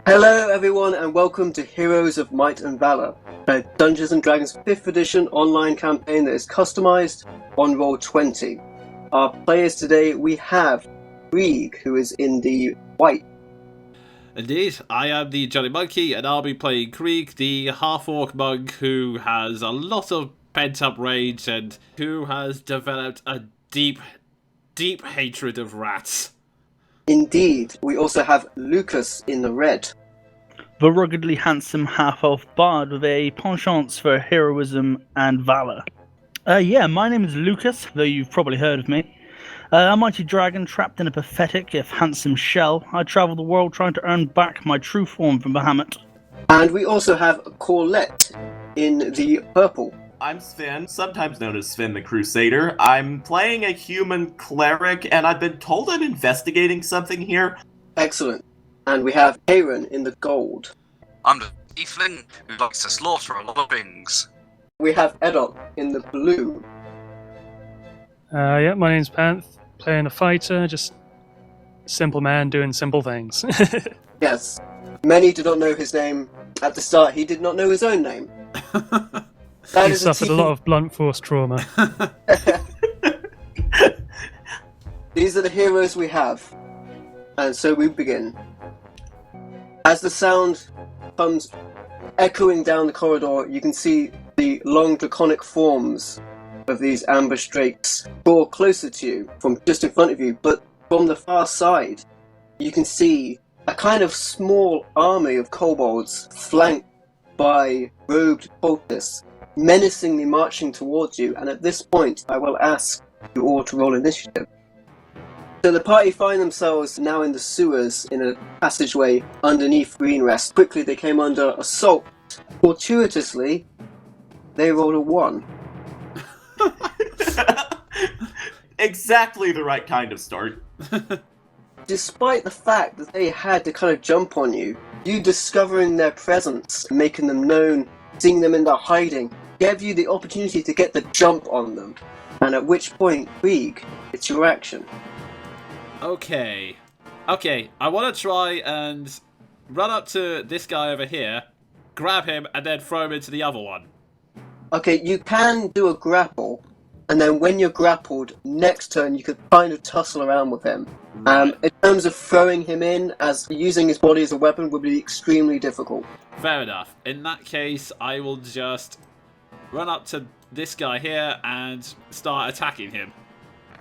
Hello everyone and welcome to Heroes of Might and Valor, a Dungeons & Dragons 5th edition online campaign that is customized on Roll20. Our players today, we have Krieg, who is in the white. Indeed, I am the Jolly Monkey, and I'll be playing Krieg, the half-orc monk who has a lot of pent-up rage and who has developed a deep, deep hatred of rats. Indeed, we also have Lucas in the red. The ruggedly handsome half-elf bard with a penchant for heroism and valor. My name is Lucas, though you've probably heard of me. A mighty dragon trapped in a pathetic, if handsome shell. I travel the world trying to earn back my true form from Bahamut. And we also have Corlette in the purple. I'm Sven, sometimes known as Sven the Crusader. I'm playing a human cleric, and I've been told I'm investigating something here. Excellent. And we have Aaron in the gold. I'm the tiefling who likes to slaughter a lot of things. We have Edok in the blue. My name's Panth, playing a fighter, just a simple man doing simple things. Yes. Many do not know his name. At the start, he did not know his own name. He suffered a lot of blunt force trauma. These are the heroes we have. And so we begin. As the sound comes echoing down the corridor, you can see the long draconic forms of these ambush drakes draw closer to you from just in front of you, but from the far side, you can see a kind of small army of kobolds flanked by robed cultists, menacingly marching towards you, and at this point I will ask you all to roll initiative. So the party find themselves now in the sewers in a passageway underneath Greenrest. Quickly they came under assault. Fortuitously, they rolled a 1. Exactly the right kind of start. Despite the fact that they had to kind of jump on you, you discovering their presence, making them known, seeing them in their hiding, gave you the opportunity to get the jump on them. And at which point, Krieg, it's your action. Okay, I want to try and run up to this guy over here, grab him, and then throw him into the other one. Okay, you can do a grapple, and then when you're grappled, next turn you could kind of tussle around with him. Right. In terms of throwing him in, as using his body as a weapon would be extremely difficult. Fair enough. In that case, I will just run up to this guy here and start attacking him.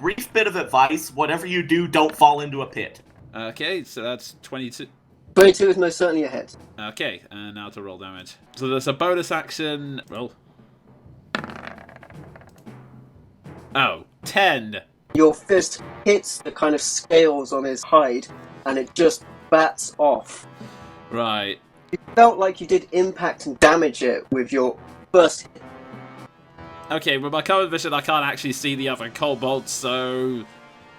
Brief bit of advice, whatever you do, don't fall into a pit. Okay, so that's 22. 22 is most certainly a hit. Okay, and now to roll damage. So there's a bonus action. Roll. Oh, 10. Your fist hits the kind of scales on his hide, and it just bats off. Right. You felt like you did impact and damage it with your first hit. Okay, with my current vision, I can't actually see the other kobolds, so...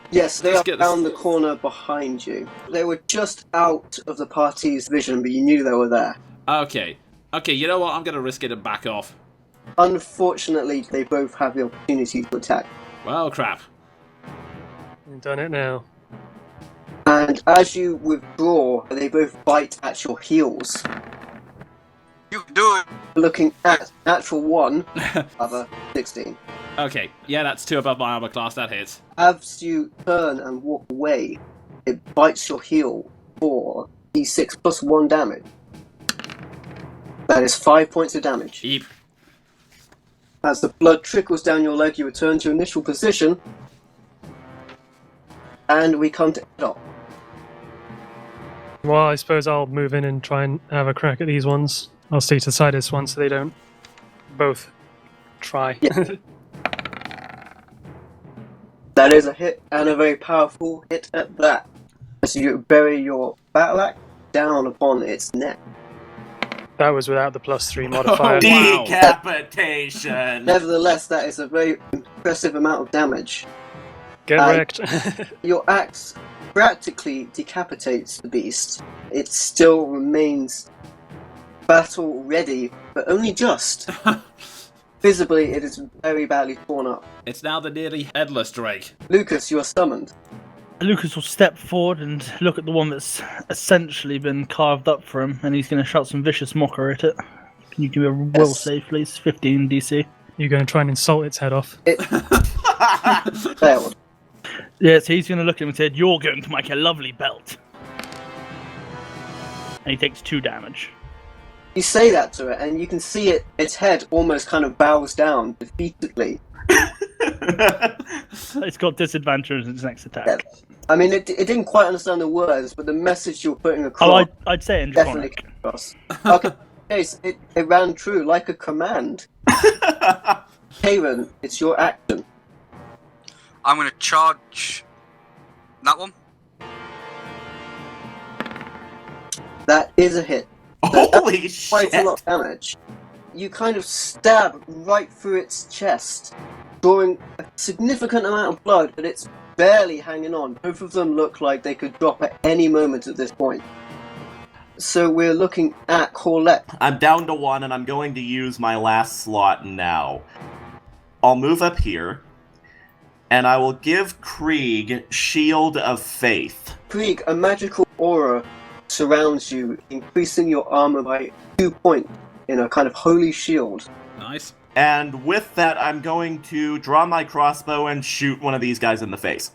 Yes, they Let's are get this- down the corner behind you. They were just out of the party's vision, but you knew they were there. Okay, you know what? I'm going to risk it and back off. Unfortunately, they both have the opportunity to attack. Well, crap. You've done it now. And as you withdraw, they both bite at your heels. You can do it! Looking at natural 1, other 16. Okay, yeah, that's 2 above my armor class, that hits. As you turn and walk away, it bites your heel for d6 plus 1 damage. That is 5 points of damage. Eep. As the blood trickles down your leg, you return to your initial position. And we come to Edok. Well, I suppose I'll move in and try and have a crack at these ones. I'll stay to the side of this one so they don't both try. Yeah. That is a hit, and a very powerful hit at that. As you bury your battle axe down upon its neck. That was without the +3 modifier. Wow. Decapitation! Nevertheless, that is a very impressive amount of damage. Get wrecked. Your axe practically decapitates the beast. It still remains battle ready, but only just. Visibly, it is very badly torn up. It's now the nearly headless Drake. Lucas, you are summoned. Lucas will step forward and look at the one that's essentially been carved up for him, and he's going to shout some vicious mockery at it. Can you give me a will save, please? 15 DC. You're going to try and insult its head off. It failed. Yeah, so he's going to look at him and say, "You're going to make a lovely belt." And he takes 2 damage. You say that to it, and you can see its head almost kind of bows down defeatedly. It's got disadvantage in its next attack. Yeah. I mean, it didn't quite understand the words, but the message you were putting Oh, across I'd say in definitely Draconic. came across. Okay, so it ran true like a command. Karen, it's your action. I'm going to charge that one. That is a hit. Holy Quite a shit! lot of damage. You kind of stab right through its chest, drawing a significant amount of blood, but it's barely hanging on. Both of them look like they could drop at any moment at this point. So we're looking at Corlett. I'm down to 1, and I'm going to use my last slot now. I'll move up here, and I will give Krieg Shield of Faith. Krieg, a magical aura surrounds you, increasing your armor by 2 points in a kind of holy shield. Nice. And with that, I'm going to draw my crossbow and shoot one of these guys in the face.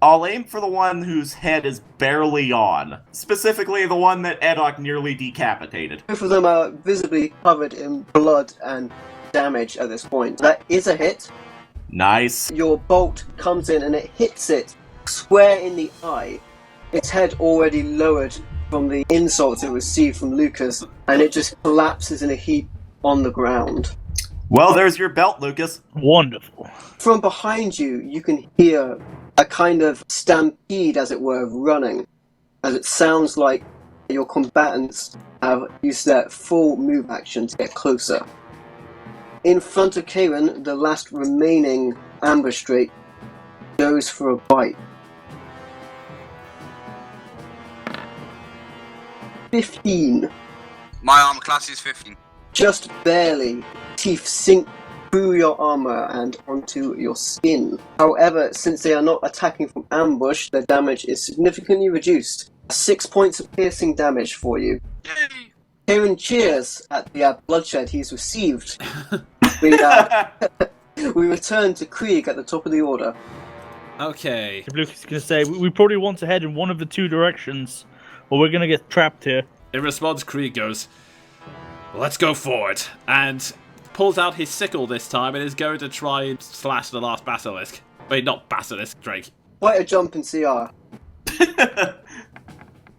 I'll aim for the one whose head is barely on. Specifically, the one that Edok nearly decapitated. Both of them are visibly covered in blood and damage at this point. That is a hit. Nice. Your bolt comes in and it hits it square in the eye. Its head already lowered from the insults it received from Lucas, and it just collapses in a heap on the ground. Well, there's your belt, Lucas. Wonderful. From behind you, you can hear a kind of stampede, as it were, of running, as it sounds like your combatants have used their full move action to get closer. In front of Karen, the last remaining ambush drake goes for a bite. 15. My armor class is 15. Just barely. Teeth sink through your armor and onto your skin. However, since they are not attacking from ambush, their damage is significantly reduced. 6 points of piercing damage for you. Yay! Kieran cheers at the bloodshed he's received. We return to Krieg at the top of the order. Okay. Lucas is going to say, "We probably want to head in one of the 2 directions, or we're going to get trapped here." In response, Krieg goes, "Let's go forward," and pulls out his sickle this time and is going to try and slash the last basilisk. Wait, not basilisk, Drake. Quite a jump in CR.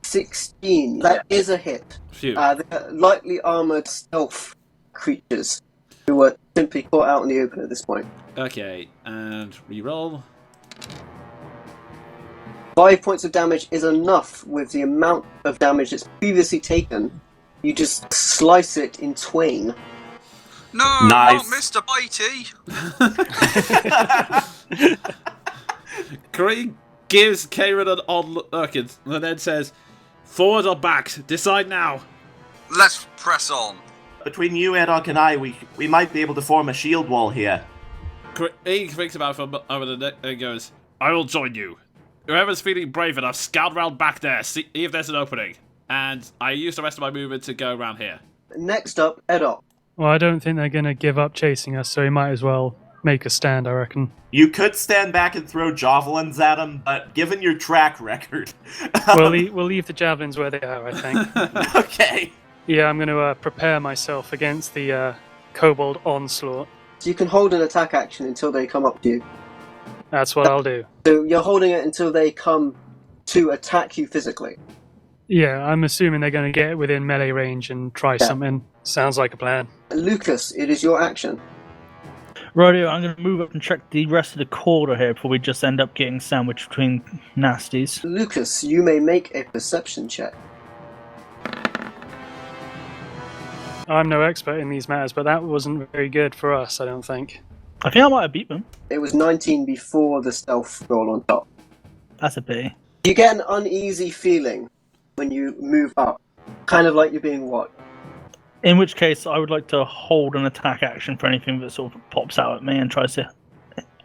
16. That is a hit. Phew. They're lightly armored stealth creatures who were simply caught out in the open at this point. Okay, and reroll. 5 points of damage is enough with the amount of damage it's previously taken. You just slice it in twain. No, Nice. not Mr. Bitey. Krieg gives Karen an odd look and then says, "Forward or back? Decide now." Let's press on. Between you, Edok, and I, we might be able to form a shield wall here. Krieg thinks about it for a minute and goes, "I will join you. Whoever's feeling brave enough, scout around back there, see if there's an opening. And I use the rest of my movement to go around here." Next up, Edok. Well, I don't think they're going to give up chasing us, so we might as well make a stand, I reckon. You could stand back and throw javelins at them, but given your track record... We'll leave the javelins where they are, I think. Okay. Yeah, I'm going to prepare myself against the kobold onslaught. So you can hold an attack action until they come up to you. That's what I'll do. So you're holding it until they come to attack you physically. Yeah, I'm assuming they're going to get within melee range and try Yeah. something. Sounds like a plan. Lucas, it is your action. Radio, I'm going to move up and check the rest of the corridor here before we just end up getting sandwiched between nasties. Lucas, you may make a perception check. I'm no expert in these matters, but that wasn't very good for us, I don't think. I think I might have beat them. It was 19 before the stealth roll on top. That's a pity. You get an uneasy feeling when you move up. Kind of like you're being watched. In which case, I would like to hold an attack action for anything that sort of pops out at me and tries to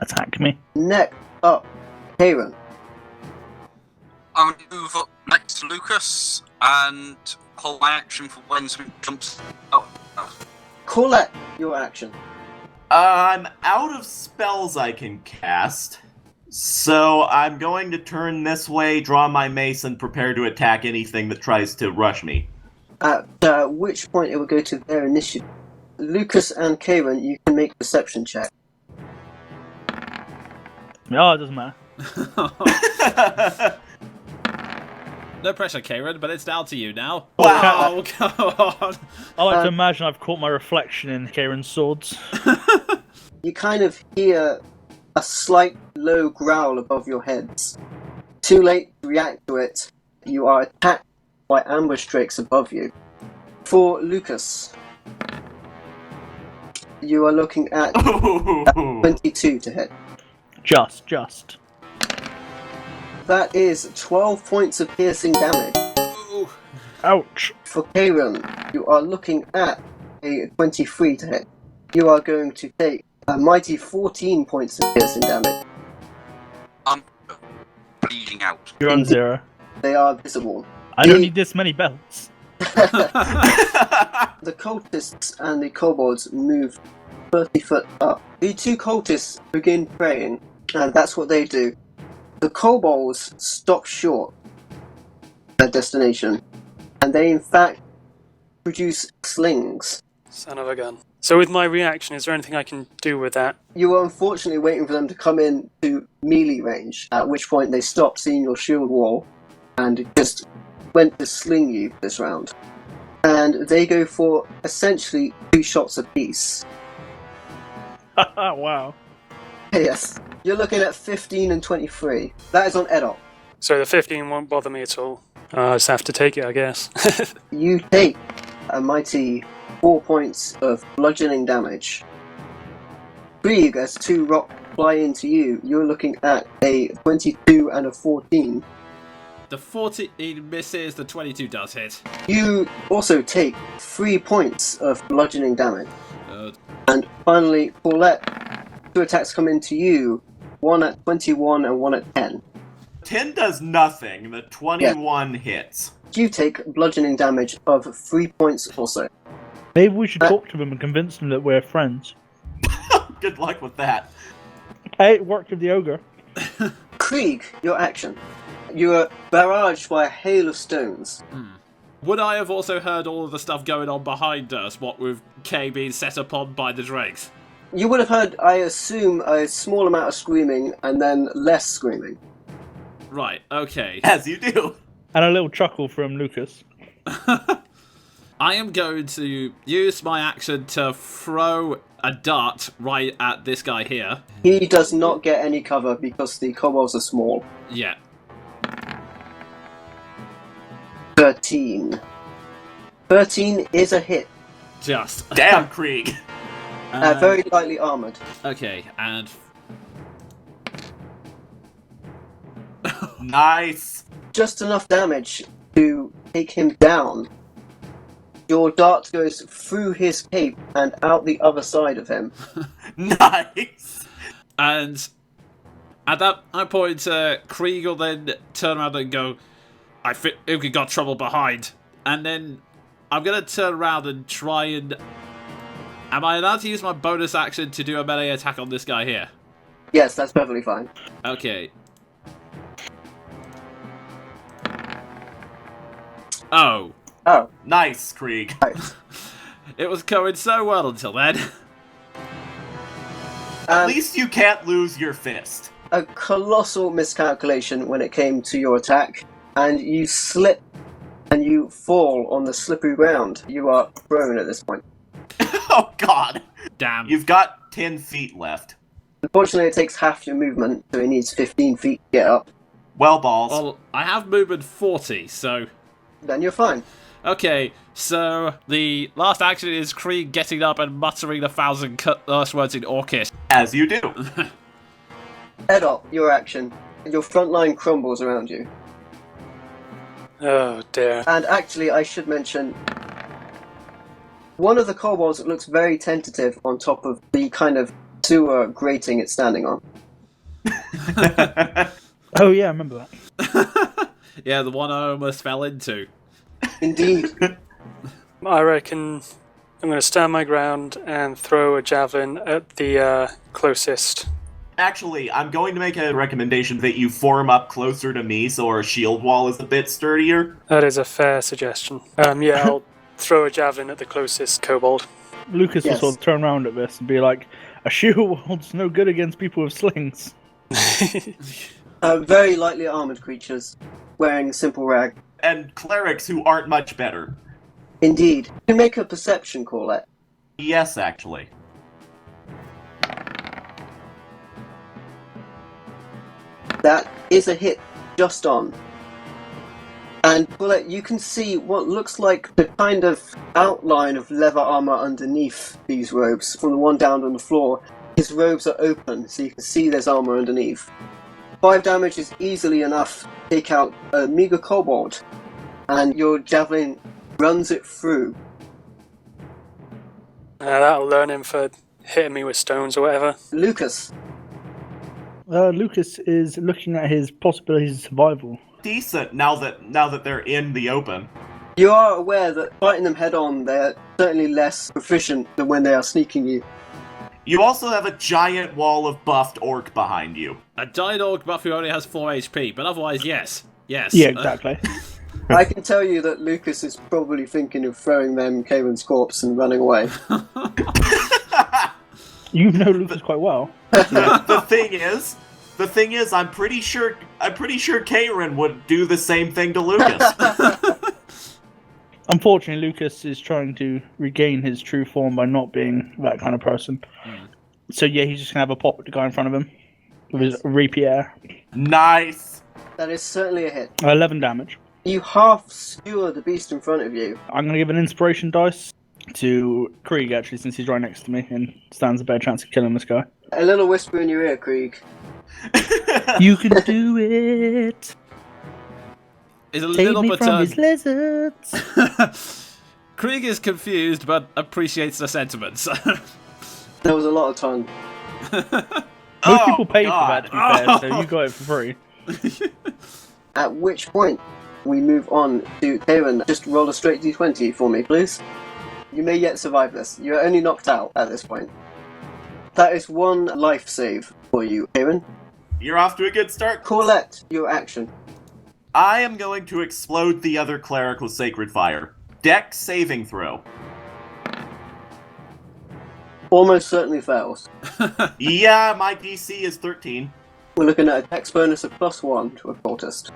attack me. Next up, Karen. I'm going to move up next to Lucas and hold my action for when something jumps out. Call that your action. I'm out of spells I can cast, so I'm going to turn this way, draw my mace, and prepare to attack anything that tries to rush me. At which point it will go to their initiative. Lucas and Karen, you can make perception check. Oh, it doesn't matter. No pressure, Karen, but it's down to you now. Wow. Oh, come on. I like to imagine I've caught my reflection in Kieran's swords. You kind of hear a slight low growl above your heads. Too late to react to it, you are attacked by ambush drakes above you. For Lucas, you are looking at 22 to hit. Just. That is 12 points of piercing damage. Ooh. Ouch. For Karen, you are looking at a 23 to hit. You are going to take a mighty 14 points of piercing damage. I'm bleeding out. You're on 0. They are visible. I don't need this many belts. The cultists and the kobolds move 30 foot up. The two cultists begin praying, and that's what they do. The kobolds stop short at their destination, and they in fact produce slings. Son of a gun. So with my reaction, is there anything I can do with that? You were unfortunately waiting for them to come in to melee range, at which point they stopped seeing your shield wall and just went to sling you this round. And they go for essentially 2 shots apiece. Wow. Yes. You're looking at 15 and 23. That is on Edop. So the 15 won't bother me at all. I just have to take it, I guess. You take a mighty 4 points of bludgeoning damage. Krieg, as 2 rocks fly into you, you're looking at a 22 and a 14. The 14 misses, the 22 does hit. You also take 3 points of bludgeoning damage. And finally, Paulette, 2 attacks come into you, one at 21 and one at 10. 10 does nothing, the 21 hits. You take bludgeoning damage of 3 points or so. Maybe we should talk to them and convince them that we're friends. Good luck with that. Hey, it worked with the ogre. Krieg, your action. You are barraged by a hail of stones. Would I have also heard all of the stuff going on behind us, what with K being set upon by the drakes? You would have heard, I assume, a small amount of screaming and then less screaming. Right, okay. As you do. And a little chuckle from Lucas. I am going to use my action to throw a dart right at this guy here. He does not get any cover because the kobolds are small. Yeah. 13. 13 is a hit. Just. Damn, Krieg. Very lightly armoured. Okay, and... Nice. Just enough damage to take him down. Your dart goes through his cape and out the other side of him. Nice. And at that point, Krieg will then turn around and go, I think we got trouble behind. And then I'm going to turn around and try and... Am I allowed to use my bonus action to do a melee attack on this guy here? Yes, that's perfectly fine. Okay. Oh. Oh, Nice, Krieg. right. It was going so well until then. At least you can't lose your fist. A colossal miscalculation when it came to your attack, and you slip and you fall on the slippery ground. You are prone at this point. Oh, God. Damn. You've got 10 feet left. Unfortunately, it takes half your movement, so he needs 15 feet to get up. Well, balls. Well, I have movement 40, so... Then you're fine. Okay, so the last action is Krieg getting up and muttering 1,000 curse words in Orcish. As you do. Edop, your action. Your front line crumbles around you. Oh dear. And actually, I should mention, one of the kobolds looks very tentative on top of the kind of sewer grating it's standing on. Oh yeah, I remember that. Yeah, the one I almost fell into. Indeed. I reckon I'm going to stand my ground and throw a javelin at the closest. Actually, I'm going to make a recommendation that you form up closer to me so our shield wall is a bit sturdier. That is a fair suggestion. Yeah, I'll throw a javelin at the closest kobold. Lucas will Yes. sort of turn around at this and be like, a shield wall's no good against people with slings. Very lightly armored creatures, wearing simple rag. And clerics who aren't much better. Indeed. You can make a perception call it. Yes, actually. That is a hit just on. And Bullet, you can see what looks like the kind of outline of leather armor underneath these robes. From the one down on the floor, his robes are open, so you can see there's armor underneath. 5 damage is easily enough to take out a meager kobold, and your javelin runs it through. That'll learn him for hitting me with stones or whatever. Lucas, Lucas is looking at his possibilities of survival. Decent now that they're in the open. you are aware that fighting them head on, they're certainly less proficient than when they are sneaking you. You also have a giant wall of buffed orc behind you. A giant orc buff who only has 4 HP, but otherwise, yes. Yes. Yeah, exactly. I can tell you that Lucas is probably thinking of throwing them Karen's corpse and running away. You know Lucas quite well. The thing is, I'm pretty sure Karen would do the same thing to Lucas. Unfortunately, Lucas is trying to regain his true form by not being that kind of person. So yeah, he's just gonna have a pop at the guy in front of him with his rapier. Nice. That is certainly a hit. 11 damage. You half skewer the beast in front of you. I'm gonna give an inspiration dice to Krieg actually, since he's right next to me and stands a better chance of killing this guy. A little whisper in your ear, Krieg. You can do it. Is a Take little me bit from his lizards. Krieg is confused but appreciates the sentiments. There was a lot of tongue. Most people pay God. for that, to be fair, so you got it for free. At which point, we move on to Karen. Just roll a straight d20 for me, please. You may yet survive this. You're only knocked out at this point. That is 1 life save for you, Karen. You're off to a good start. Colette, your action. I am going to explode the other cleric with sacred fire. Dex saving throw. Almost certainly fails. Yeah, my DC is 13. We're looking at a dex bonus of +1 to a cultist.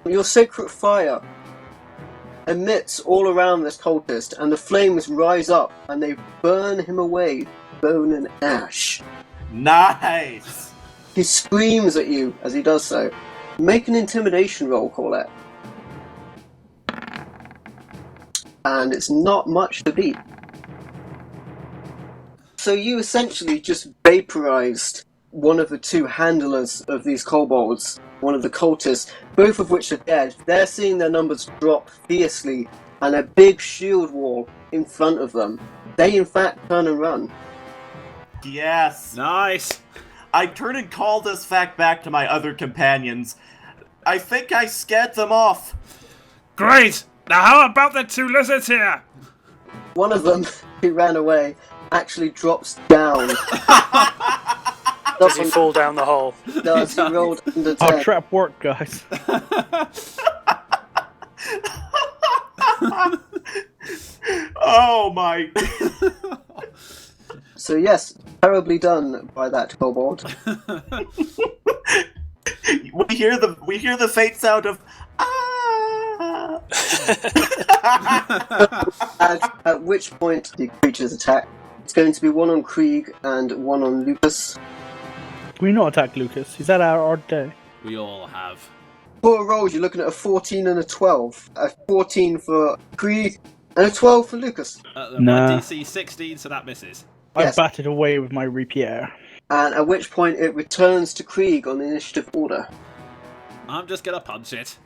Your sacred fire emits all around this cultist, and the flames rise up and they burn him away, bone and ash. Nice. He screams at you as he does so. Make an intimidation roll, Colette. And it's not much to beat. So you essentially just vaporized one of the 2 handlers of these kobolds, one of the cultists, both of which are dead. They're seeing their numbers drop fiercely, and a big shield wall in front of them. They in fact turn and run. Yes. Nice. I turn and call this fact back to my other companions. I think I scared them off. Great. Now how about the 2 lizards here? One of them, who ran away, actually drops down. Does he fall down the hole? Does. He rolled under 10. Our trap worked, guys. Oh my. So yes, terribly done by that kobold. We hear the faint sound of ah. At which point the creatures attack. It's going to be 1 on Krieg and 1 on Lucas. Can we not attack Lucas? He's had our odd day. We all have. For rolls, you're looking at a 14 and a 12. A 14 for Krieg and a 12 for Lucas. My Nah. DC 16, so that misses. Yes. I batted away with my rapier. And at which point it returns to Krieg on the initiative order. I'm just gonna punch it.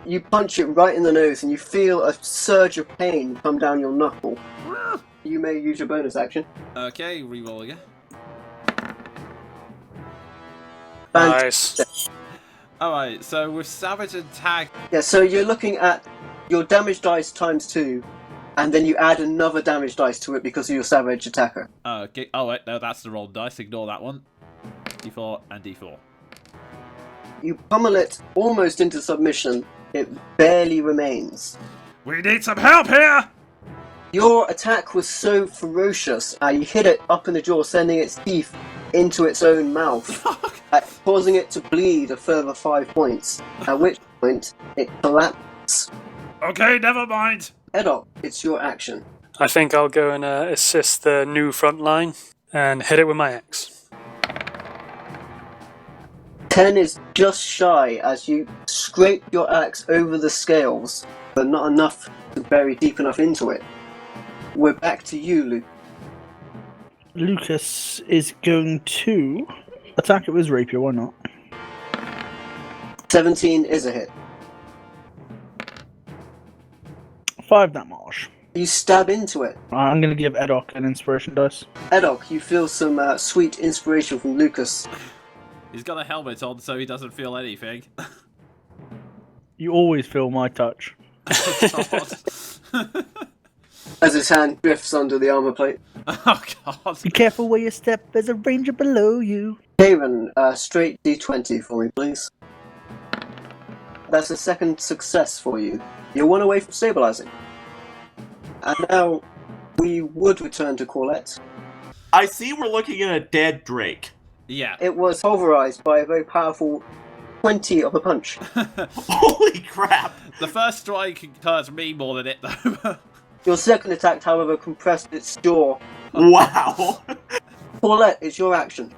You punch it right in the nose and you feel a surge of pain come down your knuckle. You may use your bonus action. Okay, reroll again. Nice. Alright, so with Savage Attack... Yeah, so you're looking at your damage dice times 2, and then you add another damage dice to it because of your Savage Attacker. Okay. Oh, wait, no, that's the wrong dice. Ignore that one. D4 and D4. You pummel it almost into submission. It barely remains. We need some help here! Your attack was so ferocious, you hit it up in the jaw, sending its teeth into its own mouth, causing it to bleed a further 5 points, at which point it collapses. Okay, never mind. Edok, it's your action. I think I'll go and assist the new front line and hit it with my axe. 10 is just shy as you scrape your axe over the scales, but not enough to bury deep enough into it. We're back to you, Luke. Lucas is going to attack it with his rapier, why not? 17 is a hit. 5 damage. You stab into it. I'm going to give Edok an inspiration dice. Edok, you feel some sweet inspiration from Lucas. He's got a helmet on, so he doesn't feel anything. You always feel my touch. As his hand drifts under the armor plate. Oh, God. Be careful where you step, there's a ranger below you. Kieran, straight D20 for me, please. That's a second success for you. You're 1 away from stabilizing. And now, we would return to Corlett. I see we're looking at a dead Drake. Yeah. It was pulverized by a very powerful 20 of a punch. Holy crap! The first strike hurts me more than it, though. Your second attack, however, compressed its jaw. Wow! Corlett, it's your action.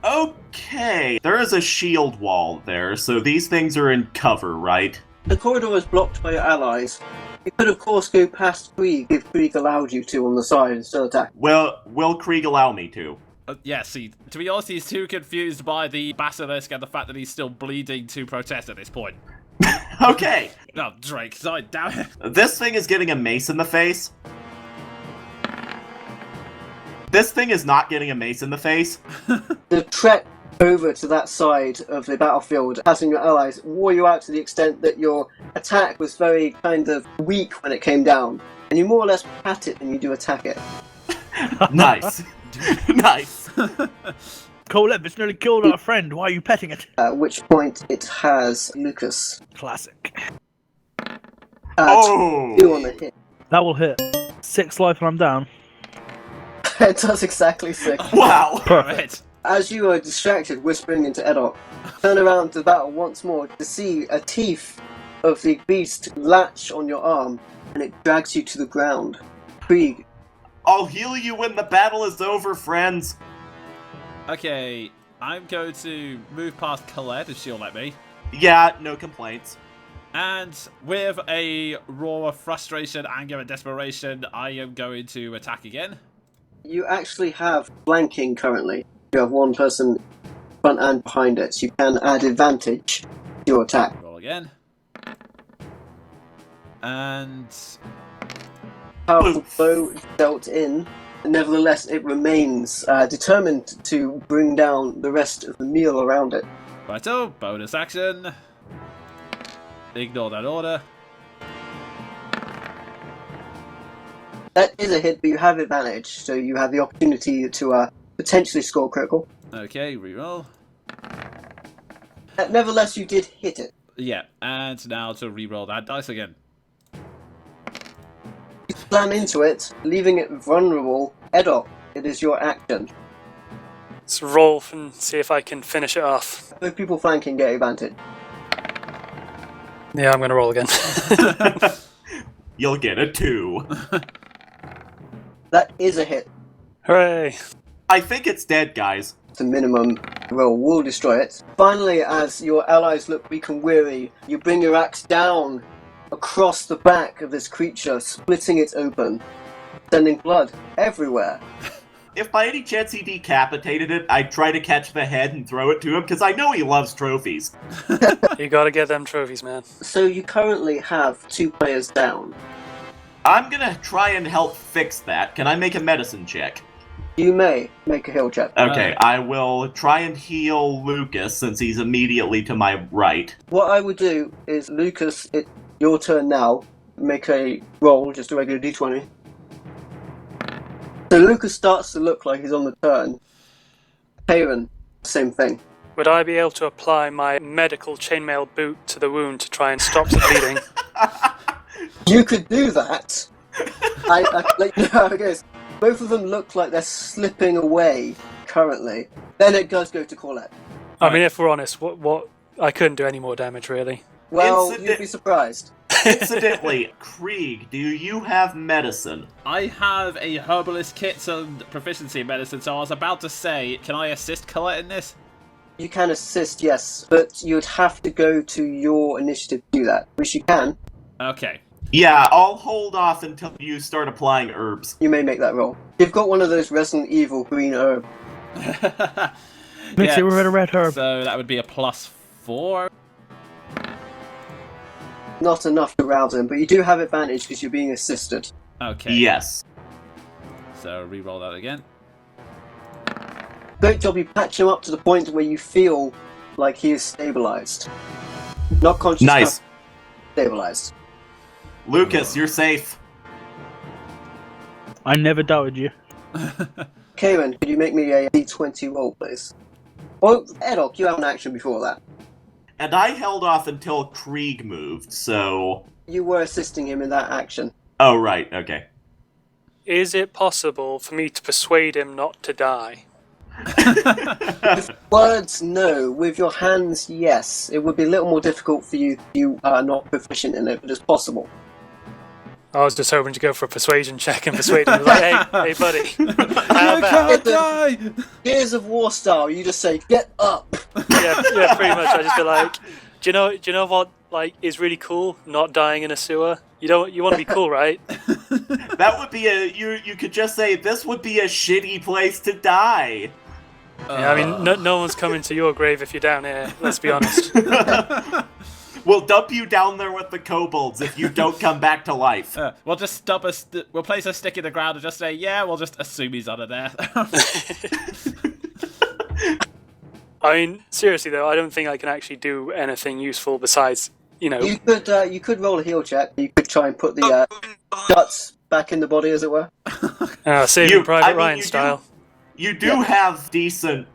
Okay, there is a shield wall there, so these things are in cover, right? The corridor is blocked by your allies. You could, of course, go past Krieg if Krieg allowed you to on the side and still attack. Well, will Krieg allow me to? Yeah, see, to be honest, he's too confused by the basilisk and the fact that he's still bleeding to protest at this point. Okay, Oh, Drake, sorry, damn it. this thing is getting a mace in the face. This thing is not getting a mace in the face. The trek over to that side of the battlefield, passing your allies, wore you out to the extent that your attack was very kind of weak when it came down. And you more or less pat it than you do attack it. Nice. Nice. Coleb, it's nearly killed our friend, why are you petting it? At which point it has Lucas. Classic. Oh! 2 on the hit. That will hit. 6 life and I'm down. It does exactly 6. Wow! Perfect. As you are distracted, whispering into Edok, turn around to battle once more to see a teeth of the beast latch on your arm, and it drags you to the ground. Krieg, I'll heal you when the battle is over, friends. Okay, I'm going to move past Colette if she'll let me. Yeah, no complaints. And with a roar of frustration, anger, and desperation, I am going to attack again. you actually have flanking currently. You have one person front and behind it, so you can add advantage to your attack. Roll again. And Powerful blow dealt in. Nevertheless, it remains determined to bring down the rest of the meal around it. righto, bonus action. Ignore that order. That is a hit, but you have advantage, so you have the opportunity to potentially score critical. Okay, reroll. Nevertheless, you did hit it. Yeah, and now to reroll that dice again. You slam into it, leaving it vulnerable. Edok, it is your action. Let's roll and see if I can finish it off. Both people flanking get advantage. Yeah, I'm going to roll again. You'll get a 2. That is a hit. Hooray! I think it's dead, guys. The minimum roll will destroy it. Finally, as your allies look weak and weary, you bring your axe down across the back of this creature, splitting it open, sending blood everywhere. If by any chance he decapitated it, I'd try to catch the head and throw it to him, because I know he loves trophies. You gotta get them trophies, man. So you currently have 2 players down. I'm gonna try and help fix that. Can I make a medicine check? You may make a heal check. Okay, I will try and heal Lucas since he's immediately to my right. What I would do is, Lucas, it's your turn now. Make a roll, just a regular d20. So Lucas starts to look like he's on the turn. Karen, same thing. Would I be able to apply my medical chainmail boot to the wound to try and stop the bleeding? You could do that. I let you know how it goes. Both of them look like they're slipping away currently. Then it does go to Corlett. I mean, if we're honest, what I couldn't do any more damage, really. Well, you'd be surprised. Incidentally, Krieg, do you have medicine? I have a herbalist kit and proficiency in medicine, so I was about to say, can I assist Colette in this? You can assist, yes, but you'd have to go to your initiative to do that, which you can. Okay. Yeah, I'll hold off until you start applying herbs. You may make that roll. You've got one of those Resident Evil green herb. Mix it with a red herb. So that would be a +4. Not enough to rouse him, but you do have advantage because you're being assisted. Okay. Yes. So re-roll that again. Great job, you patch him up to the point where you feel like he is stabilized. Not conscious, Nice. stabilized. Lucas, you're safe. I never doubted you. Karen, could you make me a d20 roll, please? Well, Edok, you have an action before that. And I held off until Krieg moved, so... You were assisting him in that action. Oh, right, okay. Is it possible for me to persuade him not to die? With words, no. With your hands, yes. It would be a little more difficult for you if you are not proficient in it, but it's possible. I was just hoping to go for a persuasion check and persuade him. Like, hey, buddy. How about? can't die! Gears of War style, you just say, get up! Yeah, pretty much. I just feel like, do you know what like is really cool? Not dying in a sewer. You want to be cool, right? That would be you could just say, this would be a shitty place to die. Yeah, I mean, no one's coming to your grave if you're down here. Let's be honest. We'll dump you down there with the kobolds if you don't come back to life. We'll just we'll place a stick in the ground and just say, yeah, we'll just assume he's under there. I mean, seriously though, I don't think I can actually do anything useful besides, you know. You could roll a heal check. You could try and put the guts back in the body, as it were. Saving Private Ryan style. You do have decent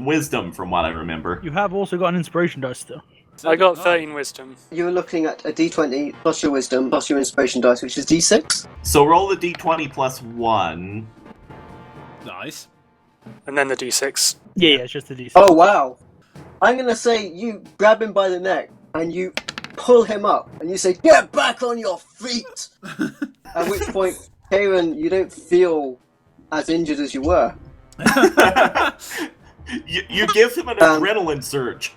wisdom, from what I remember. You have also got an inspiration dice still. I got 13 wisdom. You're looking at a d20 plus your wisdom plus your inspiration dice, which is d6. So roll the d20 plus 1. Nice. And then the d6. Yeah, it's just a d6. Oh, wow. I'm going to say you grab him by the neck and you pull him up and you say, get back on your feet! At which point, Karen, you don't feel as injured as you were. You give him an adrenaline surge.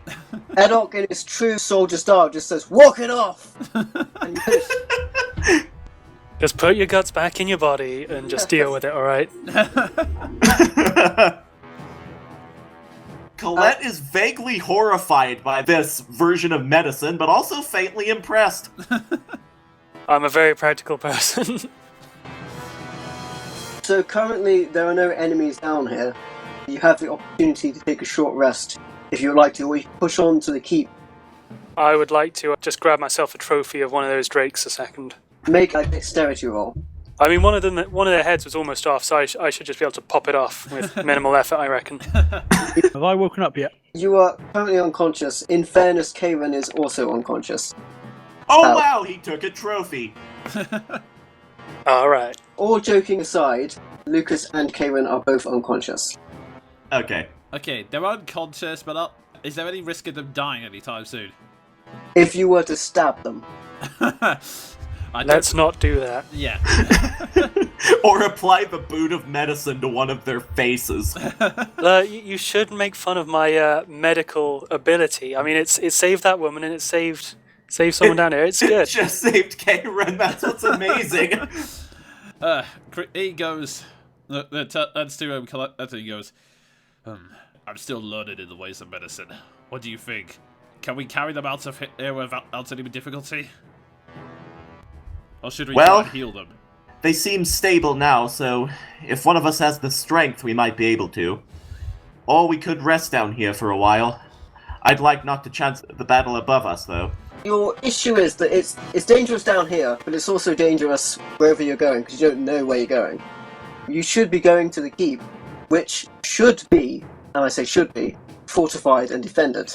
Edok, in his true soldier style, just says, walk it off! And you finish. Just put your guts back in your body and just deal with it, alright? Colette is vaguely horrified by this version of medicine, but also faintly impressed. I'm a very practical person. So currently, there are no enemies down here. You have the opportunity to take a short rest if you would like to, or you can push on to the keep. I would like to just grab myself a trophy of one of those drakes a second. Make a dexterity roll. I mean, one of their heads was almost off, so I should just be able to pop it off with minimal effort, I reckon. Have I woken up yet? You are currently unconscious. In fairness, Karen is also unconscious. Oh Ow. wow, he took a trophy. Alright. All joking aside, Lucas and Karen are both unconscious. Okay. Okay, they're unconscious, but is there any risk of them dying anytime soon? If you were to stab them. Let's not do that. Yeah. Or apply the boot of medicine to one of their faces. You should make fun of my medical ability. I mean, it saved that woman and it saved someone down here. It's It good. just saved Karen, that's what's amazing. He goes. That's to him. That's he goes. I'm still learning in the ways of medicine. What do you think? Can we carry them out of here without any difficulty? Or should we try and heal them? They seem stable now, so if one of us has the strength, we might be able to. Or we could rest down here for a while. I'd like not to chance the battle above us, though. Your issue is that it's dangerous down here, but it's also dangerous wherever you're going, because you don't know where you're going. You should be going to the keep, which should be, and I say should be, fortified and defended.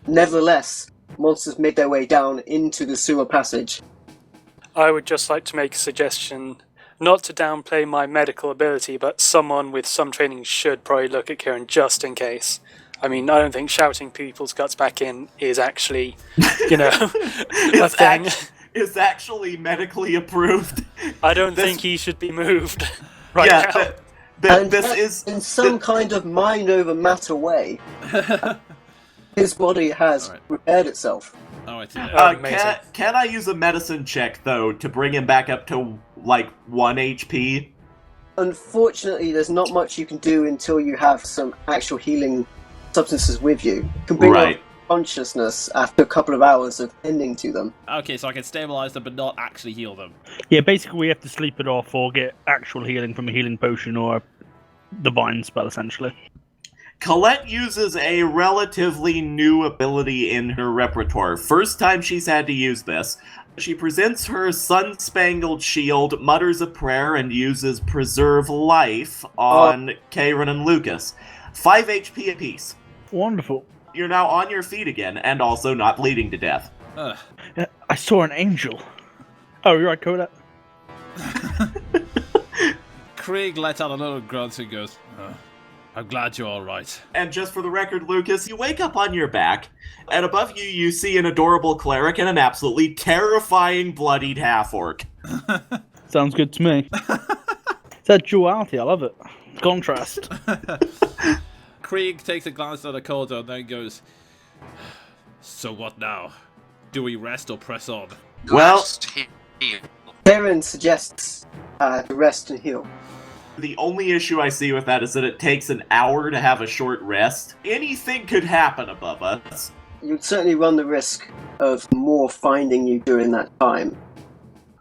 Nevertheless, monsters made their way down into the sewer passage. I would just like to make a suggestion, not to downplay my medical ability, but someone with some training should probably look at Kieran just in case. I mean, I don't think shouting people's guts back in is actually, a thing. Is actually medically approved. I don't think he should be moved right now. And This yet, is in some kind of mind over matter way. His body has repaired itself. Oh, I see that. Amazing. Can I use a medicine check, though, to bring him back up to, 1 HP? Unfortunately, there's not much you can do until you have some actual healing substances with you. You can bring Right. up consciousness after a couple of hours of tending to them. Okay, so I can stabilize them but not actually heal them. Yeah, basically we have to sleep it off or get actual healing from a healing potion or a divine spell, essentially. Colette uses a relatively new ability in her repertoire. First time she's had to use this. She presents her sun-spangled shield, mutters a prayer, and uses Preserve Life on Kieran and Lucas. 5 HP apiece. Wonderful. You're now on your feet again, and also not bleeding to death. Ugh. I saw an angel. Oh, you're right, Coda. Krieg lets out a little grunt and goes, I'm glad you're alright. And just for the record, Lucas, you wake up on your back, and above you, you see an adorable cleric and an absolutely terrifying bloodied half-orc. Sounds good to me. It's that duality, I love it. Contrast. Krieg takes a glance at the corridor and then goes, so what now? Do we rest or press on? Well- Rest here. Karen suggests to rest and heal. The only issue I see with that is that it takes an hour to have a short rest. Anything could happen above us. You'd certainly run the risk of more finding you during that time.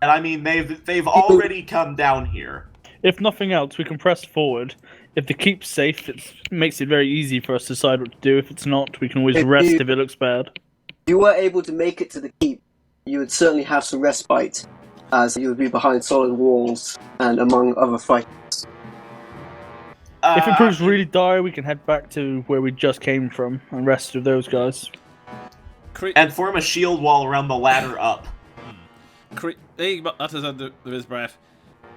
And I mean, they've already come down here. If nothing else, we can press forward. If the keep's safe, it makes it very easy for us to decide what to do. If it's not, we can always If rest you- if it looks bad. If you were able to make it to the keep, you would certainly have some respite, as you would be behind solid walls and among other fighters. If it proves really dire, we can head back to where we just came from and rest with those guys. And form a shield wall around the ladder up. Krieg utters under his breath,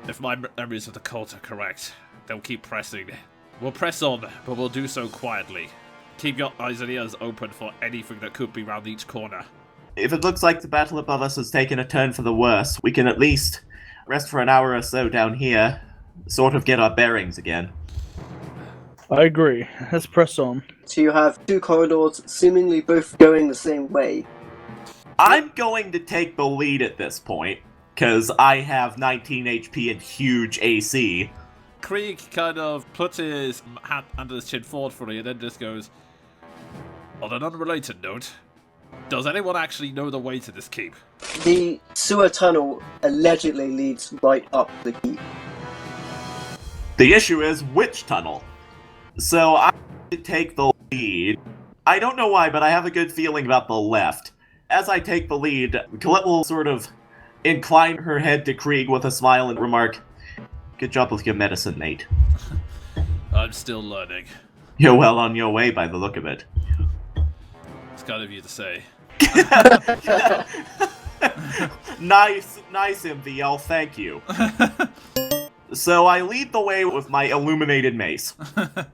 if my memories of the cult are correct, they'll keep pressing. We'll press on, but we'll do so quietly. Keep your eyes and ears open for anything that could be round each corner. If it looks like the battle above us has taken a turn for the worse, we can at least rest for an hour or so down here, sort of get our bearings again. I agree. Let's press on. So you have two corridors, seemingly both going the same way. I'm going to take the lead at this point, because I have 19 HP and huge AC. Krieg kind of puts his hand under his chin thoughtfully and then just goes, on an unrelated note, does anyone actually know the way to this keep? The sewer tunnel allegedly leads right up the keep. The issue is, which tunnel? So I'm going to take the lead. I don't know why, but I have a good feeling about the left. As I take the lead, Colette will sort of incline her head to Krieg with a smile and remark, good job with your medicine, mate. I'm still learning. You're well on your way by the look of it. It's kind of you to say. Nice, MVL, thank you. So I lead the way with my illuminated mace.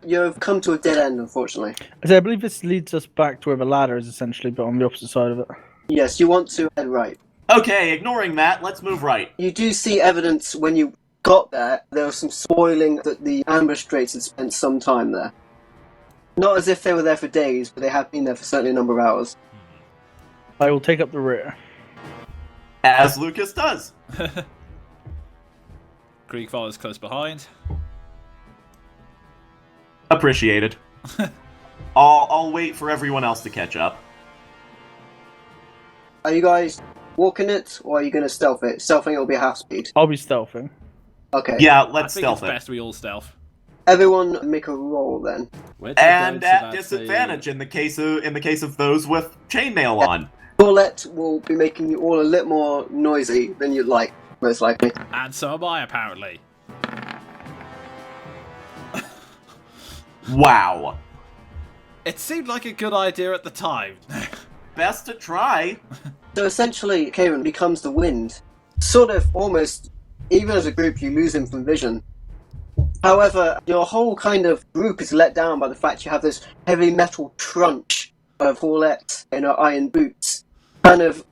You've come to a dead end, unfortunately. So I believe this leads us back to where the ladder is, essentially, but on the opposite side of it. Yes, you want to head right. Okay, ignoring that, let's move right. You do see evidence when you got there was some spoiling that the ambush straits had spent some time there. Not as if they were there for days, but they have been there for certainly a number of hours. I will take up the rear. As Lucas does. Krieg follows close behind. Appreciated. I'll wait for everyone else to catch up. Are you guys walking it, or are you going to stealth it? Stealthing it will be half speed. I'll be stealthing. Okay. Yeah, I let's think stealth it's it. best we all stealth. Everyone make a roll then. Which I And don't, so at that's disadvantage in the case of those with chainmail on. Paulette will be making you all a little more noisy than you'd like, most likely. And so am I, apparently. Wow. It seemed like a good idea at the time. Best to try. So essentially, Kieran becomes the wind. Sort of, almost, even as a group, you lose him from vision. However, your whole kind of group is let down by the fact you have this heavy metal trunch of Paulette in her iron boots, kind of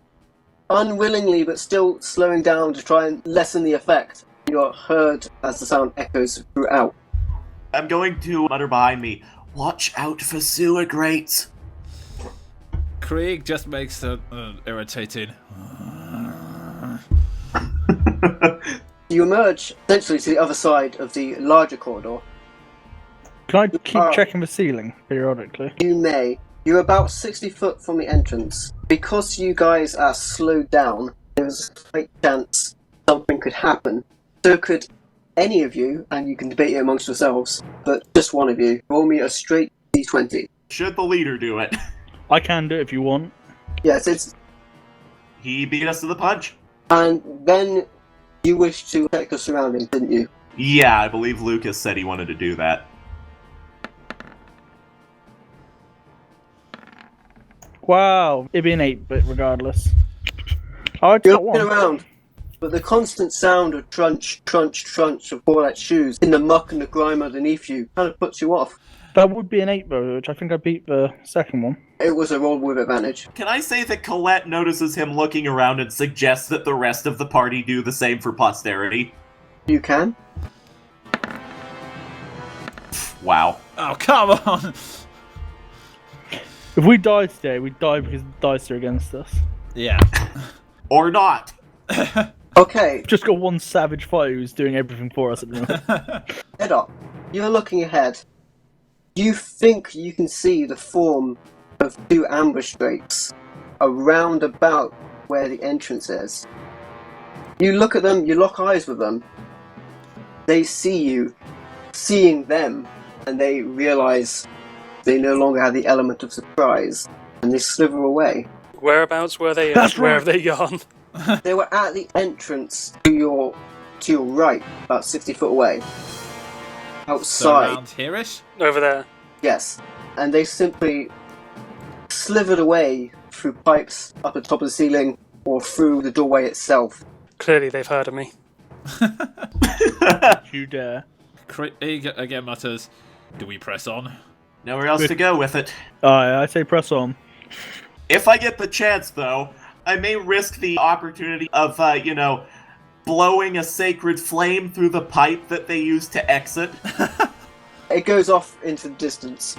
unwillingly but still slowing down to try and lessen the effect. You're heard as the sound echoes throughout. I'm going to mutter behind me, watch out for sewer grates. Krieg just makes it irritating. You emerge essentially to the other side of the larger corridor. Can I keep checking the ceiling periodically? You may. You're about 60 foot from the entrance. Because you guys are slowed down, there's a slight chance something could happen. So could any of you, and you can debate it amongst yourselves, but just one of you. Roll me a straight d20. Should the leader do it? I can do it if you want. Yes, it's... He beat us to the punch. And then you wished to check your surroundings, didn't you? Yeah, I believe Lucas said he wanted to do that. Wow, it'd be an 8, but regardless. Oh, I You're got looking one. around, but the constant sound of crunch, crunch, crunch of Paulette's shoes in the muck and the grime underneath you kind of puts you off. That would be an 8, though, which I think I beat the second one. It was a roll with advantage. Can I say that Colette notices him looking around and suggests that the rest of the party do the same for posterity? You can. Wow. Oh, come on! If we die today, we die because the dice are against us. Yeah. Or not. Okay, Just got one savage fighter who's doing everything for us at the moment. head up. You're looking ahead. You think you can see the form of two ambush drapes around about where the entrance is. You look at them, you lock eyes with them. They see you, seeing them, and they realize they no longer have the element of surprise, and they slither away. Whereabouts were they? That's Where right. have they gone? They were at the entrance to your right, about 60 foot away. So Outside. around here-ish? Over there. Yes, and they simply slithered away through pipes up at the top of the ceiling or through the doorway itself. Clearly they've heard of me. You dare. Krieg again mutters, do we press on? Nowhere else to go with it. I say press on. If I get the chance, though, I may risk the opportunity of, blowing a sacred flame through the pipe that they use to exit. It goes off into the distance.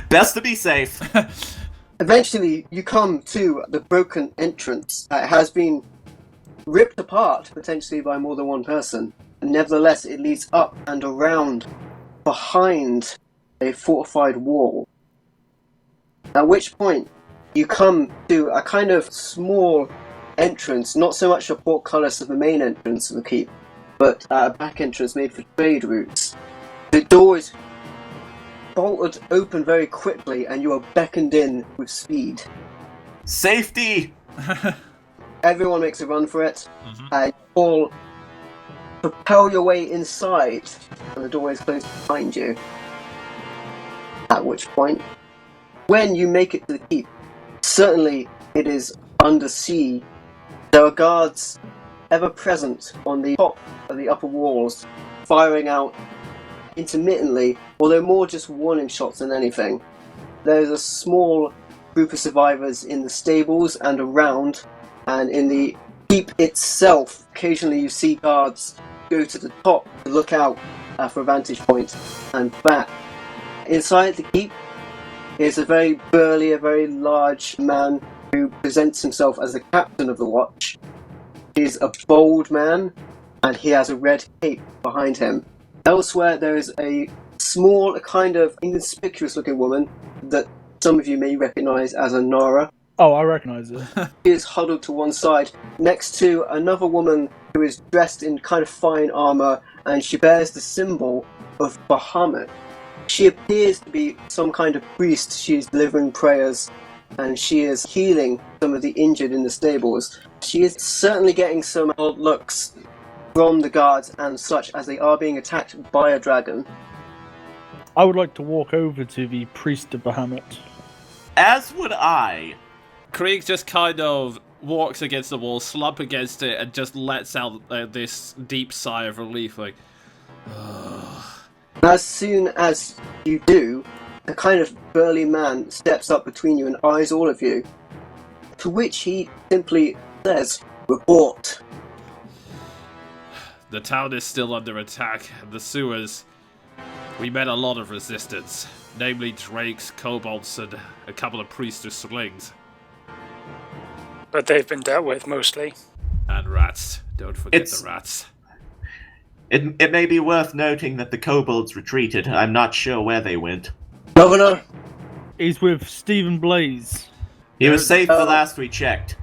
Best to be safe. Eventually, you come to the broken entrance. It has been ripped apart, potentially by more than one person. And nevertheless, it leads up and around behind a fortified wall. At which point, you come to a kind of small entrance, not so much a portcullis of the main entrance of the keep, but a back entrance made for trade routes. The door is bolted open very quickly, and you are beckoned in with speed. Safety! Everyone makes a run for it, and you all propel your way inside, and the doorway is closed behind you. At which point, when you make it to the keep, certainly it is under sea. There are guards ever present on the top of the upper walls, firing out intermittently, although more just warning shots than anything. There's a small group of survivors in the stables and around, and in the keep itself, occasionally you see guards go to the top to look out for a vantage point and back. Inside the keep is a very burly, a very large man who presents himself as the captain of the watch. He's a bold man, and he has a red cape behind him. Elsewhere, there is a small, kind of inconspicuous-looking woman that some of you may recognise as a Nara. Oh, I recognise her. She is huddled to one side next to another woman who is dressed in kind of fine armor, and she bears the symbol of Bahamut. She appears to be some kind of priest. She is delivering prayers, and she is healing some of the injured in the stables. She is certainly getting some odd looks from the guards and such as they are being attacked by a dragon. I would like to walk over to the priest of Bahamut. As would I. Krieg just kind of walks against the wall, slump against it, and just lets out this deep sigh of relief, like, As soon as you do, a kind of burly man steps up between you and eyes all of you, to which he simply says, "Report." The town is still under attack, and the sewers. We met a lot of resistance, namely drakes, kobolds, and a couple of priests with slings. But they've been dealt with mostly. And rats. Don't forget the rats. It may be worth noting that the kobolds retreated. I'm not sure where they went. Governor, He's with Stephen Blaze. He was safe the last we checked.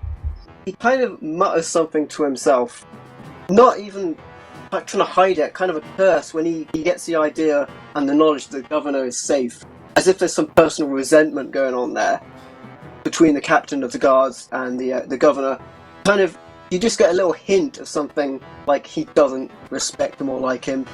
he kind of mutters something to himself, not even like trying to hide it, kind of a curse when he gets the idea and the knowledge that the governor is safe, as if there's some personal resentment going on there between the captain of the guards and the governor. Kind of, you just get a little hint of something like he doesn't respect him or like him.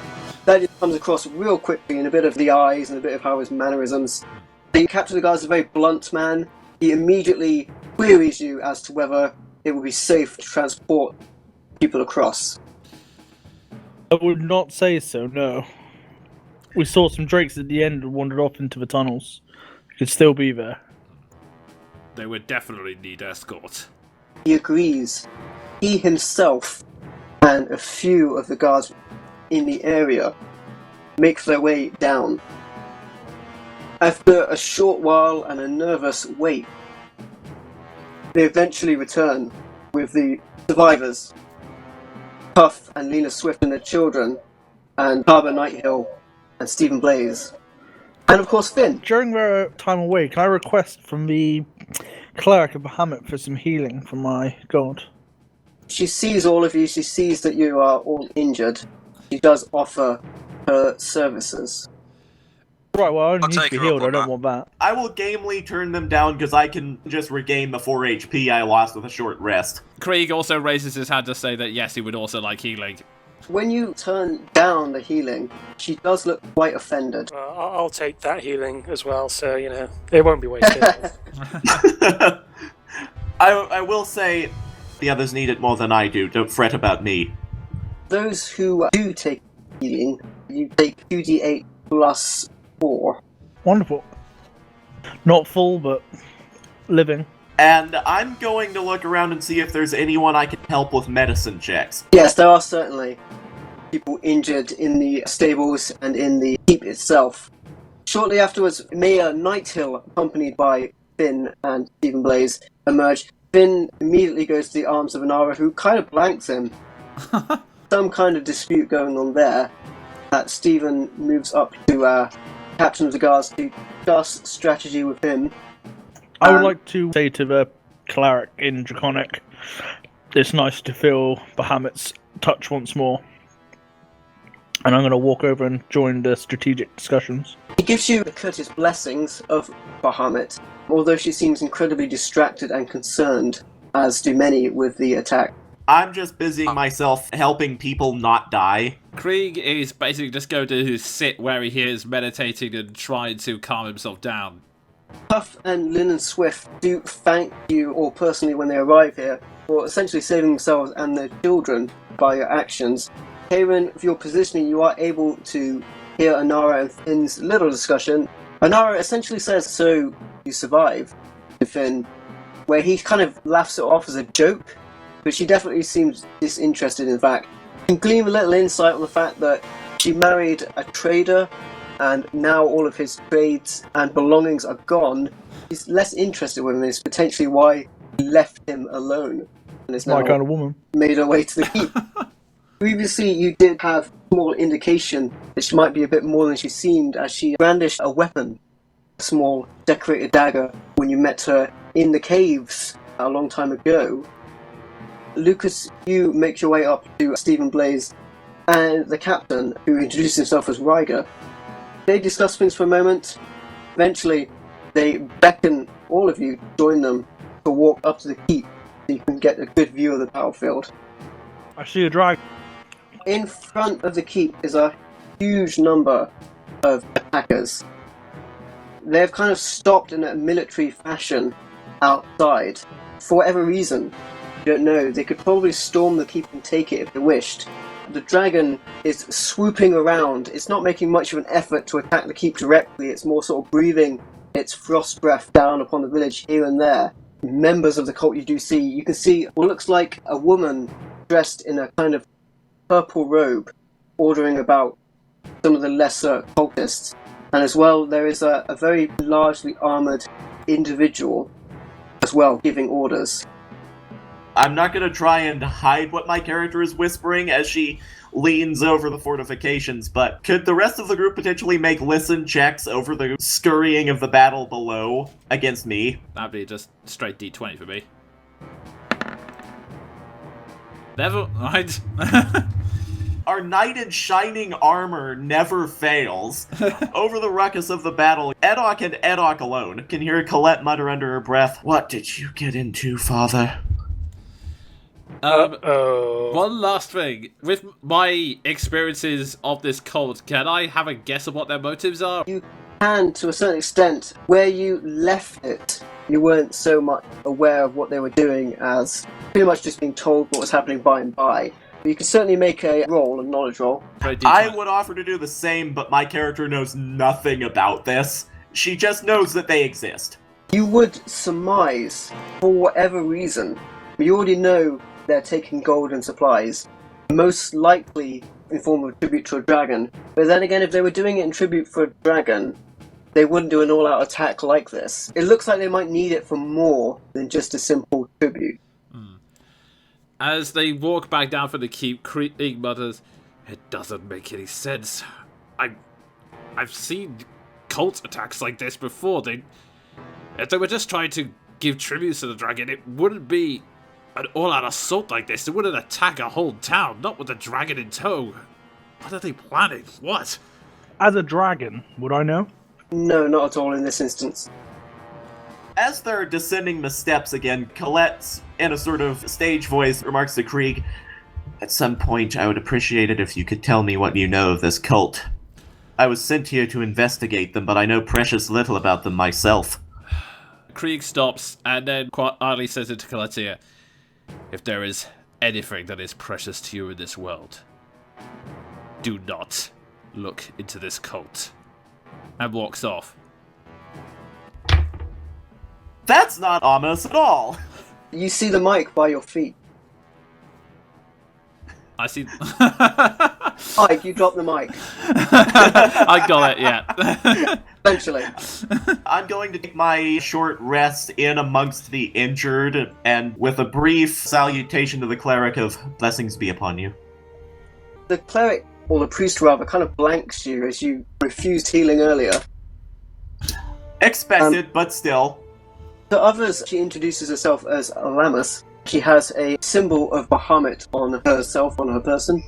That just comes across real quickly in a bit of the eyes and a bit of how his mannerisms. The captain of the guards is a very blunt man. He immediately queries you as to whether it would be safe to transport people across. I would not say so, no. We saw some drakes at the end and wandered off into the tunnels. Could still be there. They would definitely need escort. He agrees. He himself and a few of the guards in the area make their way down. After a short while and a nervous wait, they eventually return with the survivors, Puff and Lena Swift and their children, and Harbour Nighthill and Stephen Blaze, and of course Finn. During their time away, can I request from the cleric of Bahamut for some healing from my god? She sees all of you, she sees that you are all injured. She does offer her services. Right, well, I only I'll need to take be her healed, up I on don't that. want that. I will gamely turn them down because I can just regain the 4 HP I lost with a short rest. Krieg also raises his hand to say that yes, he would also like healing. When you turn down the healing, she does look quite offended. I'll take that healing as well, so, you know, it won't be wasted. I will say the others need it more than I do. Don't fret about me. Those who do take healing, you take 2d8 plus 4. Wonderful. Not full, but living. And I'm going to look around and see if there's anyone I can help with medicine checks. Yes, there are certainly people injured in the stables and in the keep itself. Shortly afterwards, Mayor Nighthill, accompanied by Finn and Stephen Blaze, emerge. Finn immediately goes to the arms of Anara, who kind of blanks him. Some kind of dispute going on there. Stephen moves up to Captain of the Guards to discuss strategy with him. I would like to say to the cleric in Draconic, it's nice to feel Bahamut's touch once more. And I'm going to walk over and join the strategic discussions. He gives you the courteous blessings of Bahamut, although she seems incredibly distracted and concerned, as do many with the attack. I'm just busying myself helping people not die. Krieg is basically just going to sit where he is, meditating and trying to calm himself down. Puff and Lynn and Swift do thank you all personally when they arrive here for essentially saving themselves and their children by your actions. Karen, with your positioning, you are able to hear Anara and Finn's little discussion. Anara essentially says, "So you survived," to Finn, where he kind of laughs it off as a joke, but she definitely seems disinterested in fact. You can glean a little insight on the fact that she married a trader, and now all of his trades and belongings are gone. He's less interested in this, potentially why he left him alone and is now My kind of woman. made her way to the keep. Previously, you did have small indication that she might be a bit more than she seemed, as she brandished a weapon, a small decorated dagger, when you met her in the caves a long time ago. Lucas, you make your way up to Stephen Blaze and the captain, who introduced himself as Ryger. They discuss things for a moment. Eventually, they beckon all of you to join them to walk up to the keep so you can get a good view of the battlefield. I see a dragon. In front of the keep is a huge number of attackers. They've kind of stopped in a military fashion outside. For whatever reason, you don't know, they could probably storm the keep and take it if they wished. The dragon is swooping around. It's not making much of an effort to attack the keep directly. It's more sort of breathing its frost breath down upon the village here and there. Members of the cult you do see. You can see what looks like a woman dressed in a kind of purple robe, ordering about some of the lesser cultists. And as well, there is a very largely armoured individual as well, giving orders. I'm not going to try and hide what my character is whispering as she leans over the fortifications, but could the rest of the group potentially make listen checks over the scurrying of the battle below against me? That'd be just straight D20 for me. Never mind. Our knight in shining armor never fails. Over the ruckus of the battle, Edok and Edok alone can hear Colette mutter under her breath, "What did you get into, father?" One last thing. With my experiences of this cult, can I have a guess of what their motives are? You can, to a certain extent. Where you left it, you weren't so much aware of what they were doing as pretty much just being told what was happening by and by. But you can certainly make a roll, a knowledge roll. I would offer to do the same, but my character knows nothing about this. She just knows that they exist. You would surmise, for whatever reason, you already know they're taking gold and supplies, most likely in form of tribute to a dragon. But then again, if they were doing it in tribute for a dragon, they wouldn't do an all-out attack like this. It looks like they might need it for more than just a simple tribute. As they walk back down from the keep, Krieg mutters, "It doesn't make any sense. I've seen cult attacks like this before. If they were just trying to give tributes to the dragon, it wouldn't be an all-out assault like this. They wouldn't attack a whole town, not with the dragon in tow. What are they planning? What?" As a dragon, would I know? No, not at all in this instance. As they're descending the steps again, Colette, in a sort of stage voice, remarks to Krieg, "At some point, I would appreciate it if you could tell me what you know of this cult. I was sent here to investigate them, but I know precious little about them myself." Krieg stops and then quietly says it to Colette's ear, "If there is anything that is precious to you in this world, do not look into this cult." And walks off. That's not ominous at all. You see the mic by your feet. I see. Mike, you dropped the mic. I got it, yeah. Eventually. I'm going to take my short rest in amongst the injured, and with a brief salutation to the cleric of "Blessings be upon you." The cleric, or the priest rather, kind of blanks you as you refused healing earlier. Expected, but still. To others, she introduces herself as Alamus. She has a symbol of Bahamut on herself, on her person.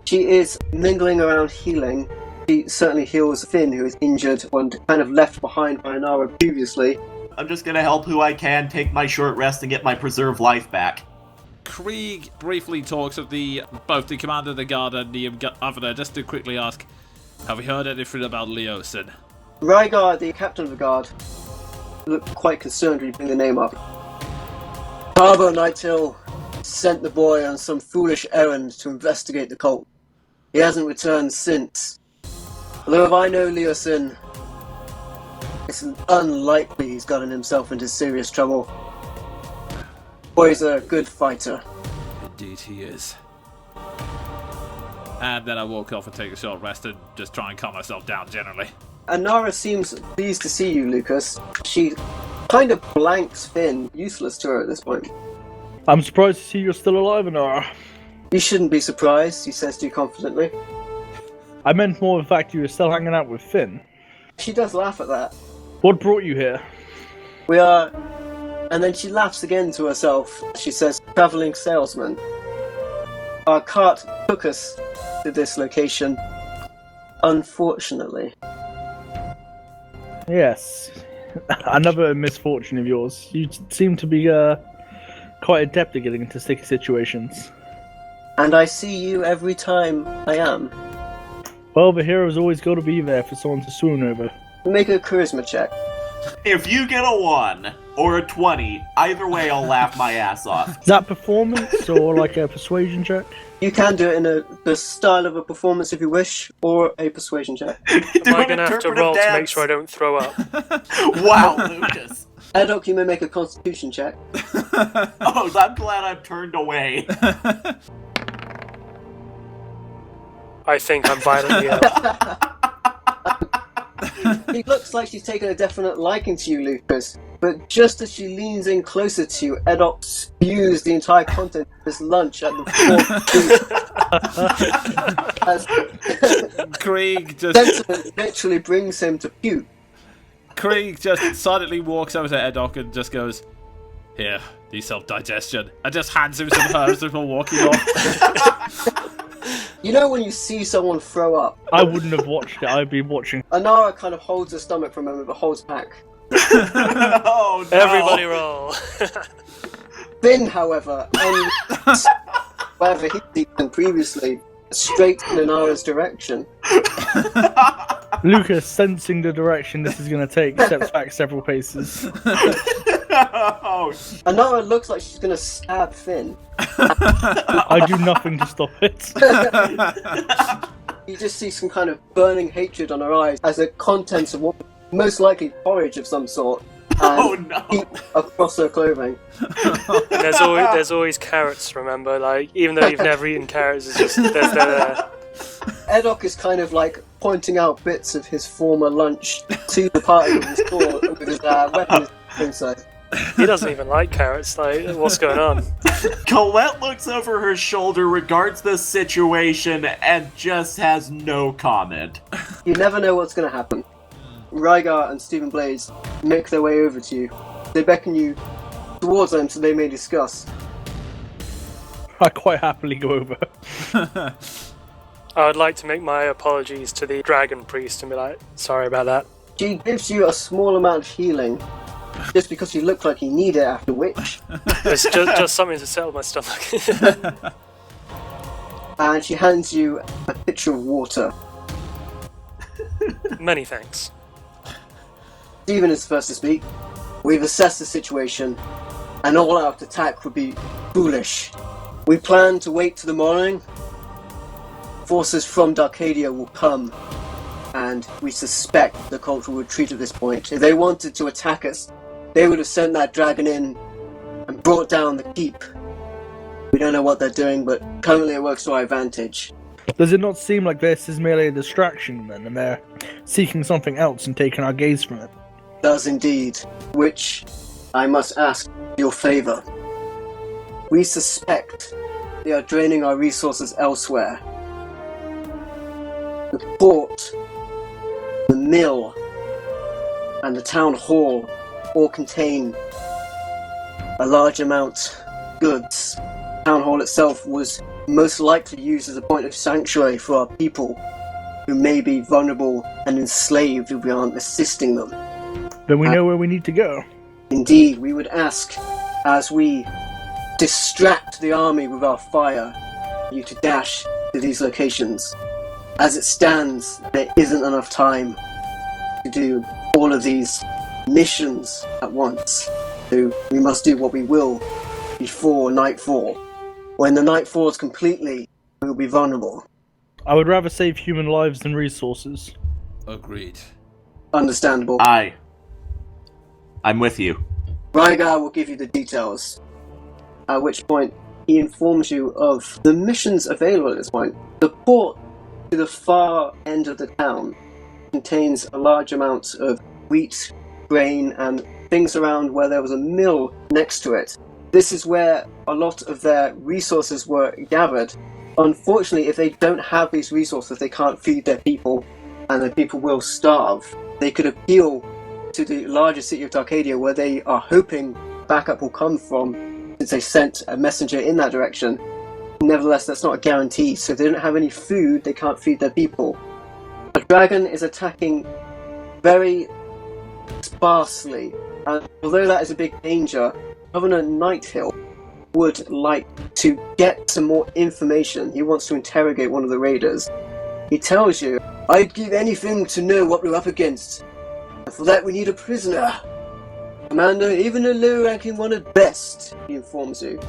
She is mingling around healing. She certainly heals Finn, who is injured and kind of left behind by Nara previously. I'm just gonna help who I can, take my short rest, and get my preserved life back. Krieg briefly talks of both the commander of the guard and the governor, just to quickly ask, have we heard anything about Leosin? Rygar, the captain of the guard, looked quite concerned when you bring the name up. Harbour Nighthill sent the boy on some foolish errand to investigate the cult. He hasn't returned since. Although if I know Leosin, it's unlikely he's gotten himself into serious trouble. Boy's a good fighter. Indeed he is. And then I walk off and take a short rest and just try and calm myself down generally. Anara seems pleased to see you, Lucas. She kind of blanks Finn, useless to her at this point. I'm surprised to see you're still alive, Anara. You shouldn't be surprised, he says to you confidently. I meant more the fact you were still hanging out with Finn. She does laugh at that. What brought you here? We are And then she laughs again to herself. She says, "Traveling salesman. Our cart took us to this location, unfortunately." Yes. Another misfortune of yours. You seem to be quite adept at getting into sticky situations. And I see you every time I am. Well, the hero's always got to be there for someone to swoon over. Make a charisma check. If you get a 1 or a 20, either way I'll laugh my ass off. Is that performance or like a persuasion check? You can do it in the style of a performance if you wish, or a persuasion check. Am I going to have to roll to make sure I don't throw up? Wow, Lucas. Edok, you may make a constitution check. Oh, I'm glad I'm turned away. I think I'm violently ill. It looks like she's taken a definite liking to you, Lucas. But just as she leans in closer to you, Edok spews the entire content of his lunch at the floor. Krieg just Sentiment literally brings him to puke. Krieg just silently walks over to Edok and just goes, "Here, need self-digestion," and just hands him some herbs before walking off. You know when you see someone throw up? I wouldn't have watched it. I'd be watching. Anara kind of holds her stomach for a moment, but holds back. Oh no. Everybody roll. Finn, however, and wherever he'd seen them previously, straight in Anara's direction. Lucas, sensing the direction this is going to take, steps back several paces. Oh, Anara looks like she's going to stab Finn. I do nothing to stop it. You just see some kind of burning hatred on her eyes as the contents of what most likely porridge of some sort oh no. heap across her clothing. And there's always carrots, remember? Like, even though you've never eaten carrots, it's just, they're there. Edok is kind of like pointing out bits of his former lunch to the party of his store with his weapon inside. He doesn't even like carrots, like, what's going on? Colette looks over her shoulder, regards the situation, and just has no comment. You never know what's going to happen. Rygar and Stephen Blaze make their way over to you. They beckon you towards them so they may discuss. I quite happily go over. I would like to make my apologies to the dragon priest and be like, sorry about that. She gives you a small amount of healing, just because you look like you need it, after which. It's just something to settle my stomach. And she hands you a pitcher of water. Many thanks. Stephen is the first to speak. We've assessed the situation. An all-out attack would be foolish. We plan to wait till the morning. Forces from Darkadia will come, and we suspect the cult will retreat at this point. If they wanted to attack us, they would have sent that dragon in and brought down the keep. We don't know what they're doing, but currently it works to our advantage. Does it not seem like this is merely a distraction then, and they're seeking something else and taking our gaze from it? Does indeed, which I must ask your favour. We suspect they are draining our resources elsewhere. The port, the mill, and the town hall all contain a large amount of goods. The town hall itself was most likely used as a point of sanctuary for our people, who may be vulnerable and enslaved if we aren't assisting them. Then we know where we need to go. Indeed, we would ask, as we distract the army with our fire, you to dash to these locations. As it stands, there isn't enough time to do all of these missions at once. So we must do what we will before nightfall. When the night falls completely, we will be vulnerable. I would rather save human lives than resources. Agreed. Understandable. I'm with you. Rygar will give you the details, at which point he informs you of the missions available at this point. The port to the far end of the town contains a large amount of wheat, grain, and things around where there was a mill next to it. This is where a lot of their resources were gathered. Unfortunately, if they don't have these resources, they can't feed their people, and their people will starve. They could appeal to the larger city of Darkadia, where they are hoping backup will come from, since they sent a messenger in that direction. Nevertheless, that's not a guarantee, so if they don't have any food, they can't feed their people. A dragon is attacking very sparsely, and although that is a big danger, Governor Nighthill would like to get some more information. He wants to interrogate one of the raiders. He tells you, "I'd give anything to know what we're up against. And for that we need a prisoner. Commander, even a low-ranking one at best," he informs you.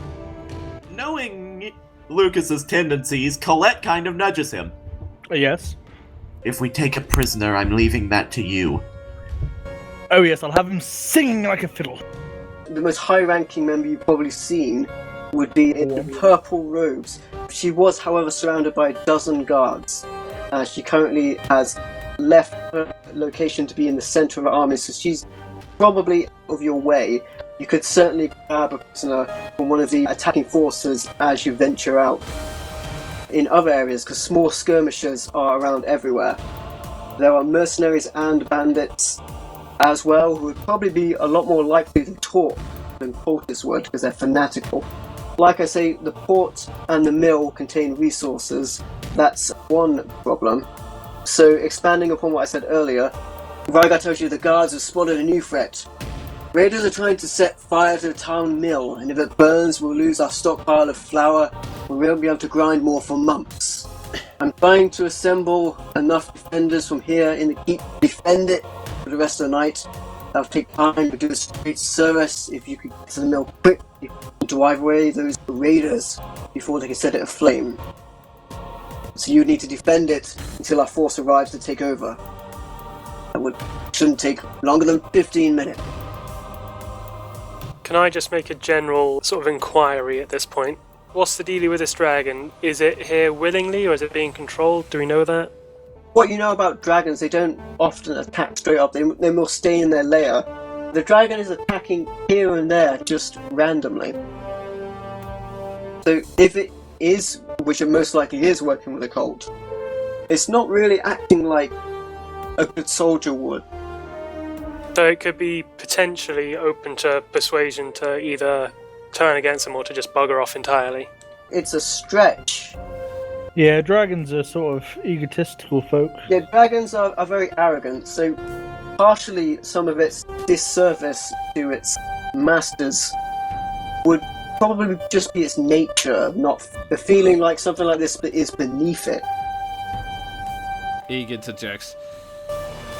Knowing Lucas's tendencies, Colette kind of nudges him. Yes. If we take a prisoner, I'm leaving that to you. Oh yes, I'll have him singing like a fiddle. The most high-ranking member you've probably seen would be in the purple robes. She was, however, surrounded by a dozen guards. She currently has left her location to be in the center of her army, so she's probably out of your way. You could certainly grab a prisoner from one of the attacking forces as you venture out. In other areas, because small skirmishers are around everywhere. There are mercenaries and bandits as well, who would probably be a lot more likely to talk than cultists would, because they're fanatical. Like I say, the port and the mill contain resources. That's one problem. So, expanding upon what I said earlier, Rygar tells you the guards have spotted a new threat. Raiders are trying to set fire to the town mill, and if it burns, we'll lose our stockpile of flour, and we won't be able to grind more for months. I'm trying to assemble enough defenders from here in the keep to defend it for the rest of the night. That'll take time to do a straight service. If you could get to the mill quickly and drive away those raiders before they can set it aflame. So you need to defend it until our force arrives to take over. That shouldn't take longer than 15 minutes. Can I just make a general sort of inquiry at this point? What's the dealio with this dragon? Is it here willingly or is it being controlled? Do we know that? What you know about dragons, they don't often attack straight up, they will stay in their lair. The dragon is attacking here and there, just randomly. So if it is, which it most likely is, working with a cult, it's not really acting like a good soldier would. So it could be potentially open to persuasion to either turn against them or to just bugger off entirely. It's a stretch. Yeah, dragons are sort of egotistical folk. Yeah, dragons are very arrogant, so partially some of its disservice to its masters would probably just be its nature, not the feeling like something like this is beneath it. Egan interjects,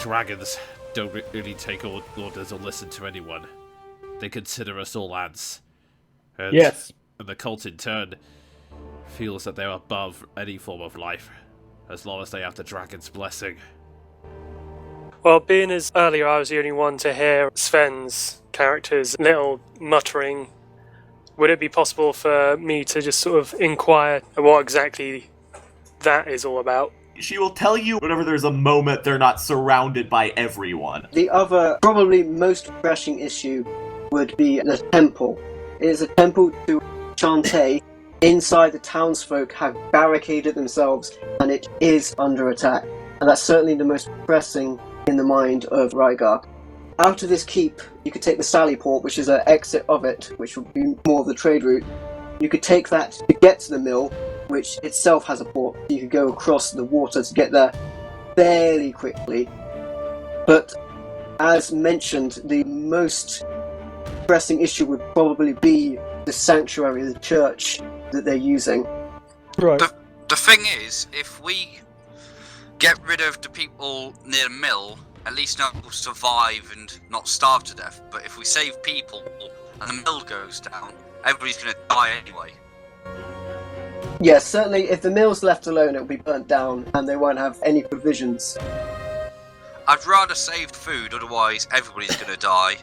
"Dragons don't really take orders or listen to anyone. They consider us all ants." And, Yes. And the cult in turn feels that they're above any form of life, as long as they have the dragon's blessing. Well, being as earlier I was the only one to hear Sven's character's little muttering, would it be possible for me to just sort of inquire what exactly that is all about? She will tell you whenever there's a moment they're not surrounded by everyone. The other, probably most pressing issue would be the temple. It is a temple to Shantae. Inside, the townsfolk have barricaded themselves, and it is under attack. And that's certainly the most pressing in the mind of Rygar. Out of this keep, you could take the Sally Port, which is an exit of it, which would be more of the trade route. You could take that to get to the mill, which itself has a port. You could go across the water to get there fairly quickly. But as mentioned, the most pressing issue would probably be the sanctuary, the church that they're using. Right. The thing is, if we get rid of the people near the mill, at least no one will survive and not starve to death. But if we save people and the mill goes down, everybody's going to die anyway. Yes, certainly if the mill's left alone, it'll be burnt down and they won't have any provisions. I'd rather save food, otherwise everybody's going to die.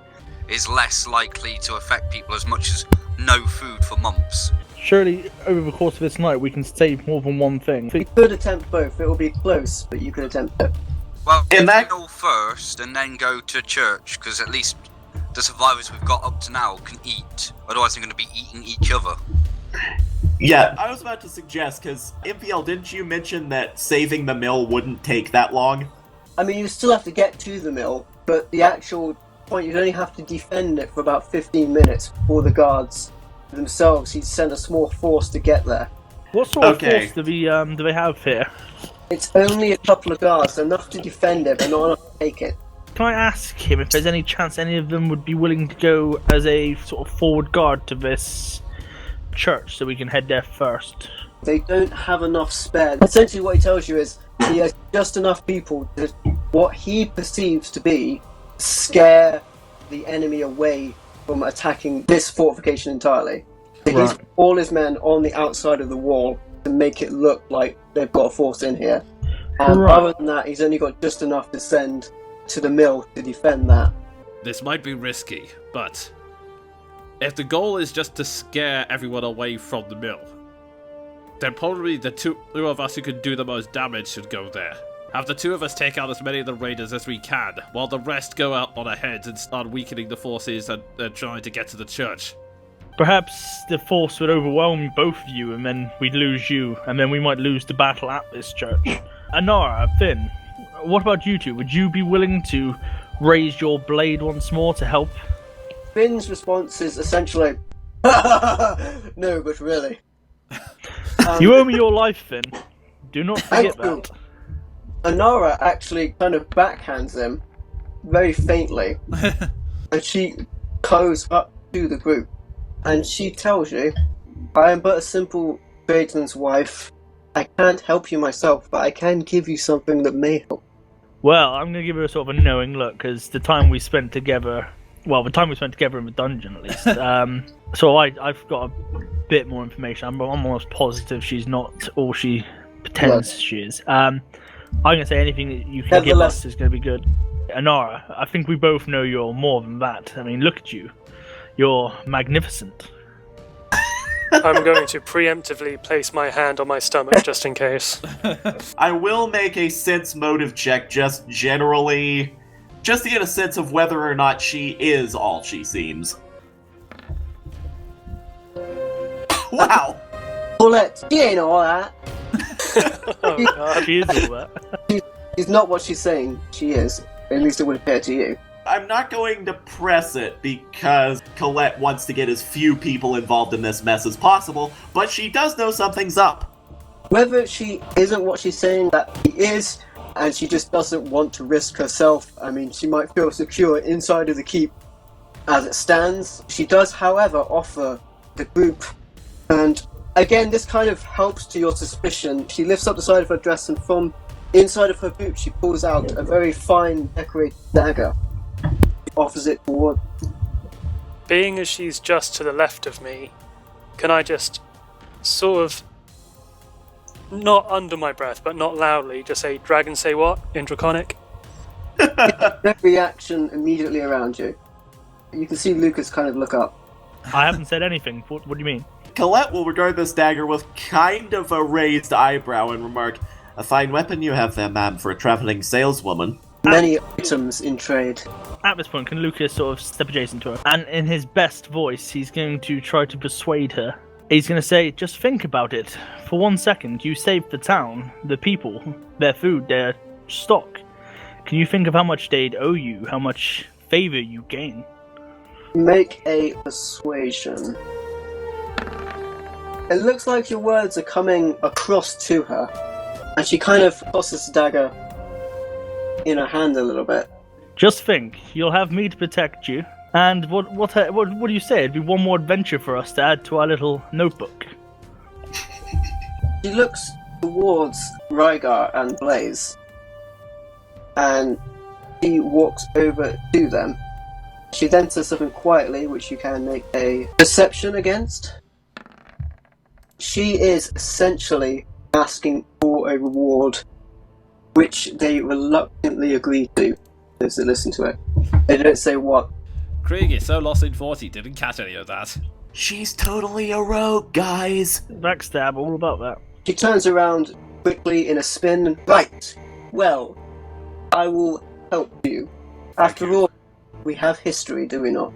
Is less likely to affect people as much as no food for months. Surely, over the course of this night, we can save more than one thing. You could attempt both. It will be close, but you could attempt it. Well, In we that- go first and then go to church, because at least the survivors we've got up to now can eat. Otherwise they're going to be eating each other. Yeah, I was about to suggest, because MPL, didn't you mention that saving the mill wouldn't take that long? I mean, you still have to get to the mill, but the actual point, you'd only have to defend it for about 15 minutes before the guards themselves, he'd send a small force to get there. What sort of Okay. force do they have here? It's only a couple of guards, enough to defend it, but not enough to take it. Can I ask him if there's any chance any of them would be willing to go as a sort of forward guard to this church so we can head there first? They don't have enough spare. Essentially what he tells you is he has just enough people to, what he perceives to be, scare the enemy away from attacking this fortification entirely. So he's Right. all his men on the outside of the wall to make it look like they've got a force in here. And Right. other than that, he's only got just enough to send to the mill to defend that. This might be risky, but if the goal is just to scare everyone away from the mill, then probably the two of us who can do the most damage should go there. Have the two of us take out as many of the raiders as we can, while the rest go out on ahead and start weakening the forces and trying to get to the church. Perhaps the force would overwhelm both of you and then we'd lose you, and then we might lose the battle at this church. Anara, Finn, what about you two? Would you be willing to raise your blade once more to help? Finn's response is essentially, no, but really. You owe me your life, Finn. Do not forget Thank you. that. Anara actually kind of backhands him very faintly, and she goes up to the group and she tells you, I am but a simple tradesman's wife. I can't help you myself, but I can give you something that may help. Well, I'm going to give her a sort of a knowing look, because the time we spent together, well, the time we spent together in the dungeon at least, so I've got a bit more information. I'm almost positive she's not all she pretends she is. I'm going to say anything that you can give us is going to be good. Anara, I think we both know you're more than that. I mean, look at you. You're magnificent. I'm going to preemptively place my hand on my stomach just in case. I will make a sense motive check just generally, just to get a sense of whether or not she is all she seems. Wow! Paulette, she ain't all that. Oh, God. She is all that. She's not what she's saying she is. At least it would appear to you. I'm not going to press it because Colette wants to get as few people involved in this mess as possible, but she does know something's up. Whether she isn't what she's saying that she is, and she just doesn't want to risk herself, I mean, she might feel secure inside of the keep as it stands. She does, however, offer the group, and again, this kind of helps to your suspicion. She lifts up the side of her dress, and from inside of her boot, she pulls out a very fine decorated dagger. She offers it toward. Being as she's just to the left of me, can I just sort of, not under my breath, but not loudly, just say, "Dragon say what?" in Draconic? No reaction immediately around you. You can see Lucas kind of look up. I haven't said anything. What do you mean? Colette will regard this dagger with kind of a raised eyebrow and remark, "A fine weapon you have there, ma'am, for a traveling saleswoman." Many items in trade. At this point, can Lucas sort of step adjacent to her? And in his best voice, he's going to try to persuade her. He's going to say, just think about it. For 1 second, you saved the town, the people, their food, their stock. Can you think of how much they'd owe you, how much favor you gain? Make a persuasion. It looks like your words are coming across to her, and she kind of tosses the dagger in her hand a little bit. Just think, you'll have me to protect you. And what do you say? It'd be one more adventure for us to add to our little notebook. She looks towards Rygar and Blaze, and she walks over to them. She then says something quietly, which you can make a perception against. She is essentially asking for a reward, which they reluctantly agree to as they listen to it. They don't say what. Krieg is so lost in 40, didn't catch any of that. She's totally a rogue, guys. Backstab, all about that. She turns around quickly in a spin. Right, well, I will help you. After all, we have history, do we not?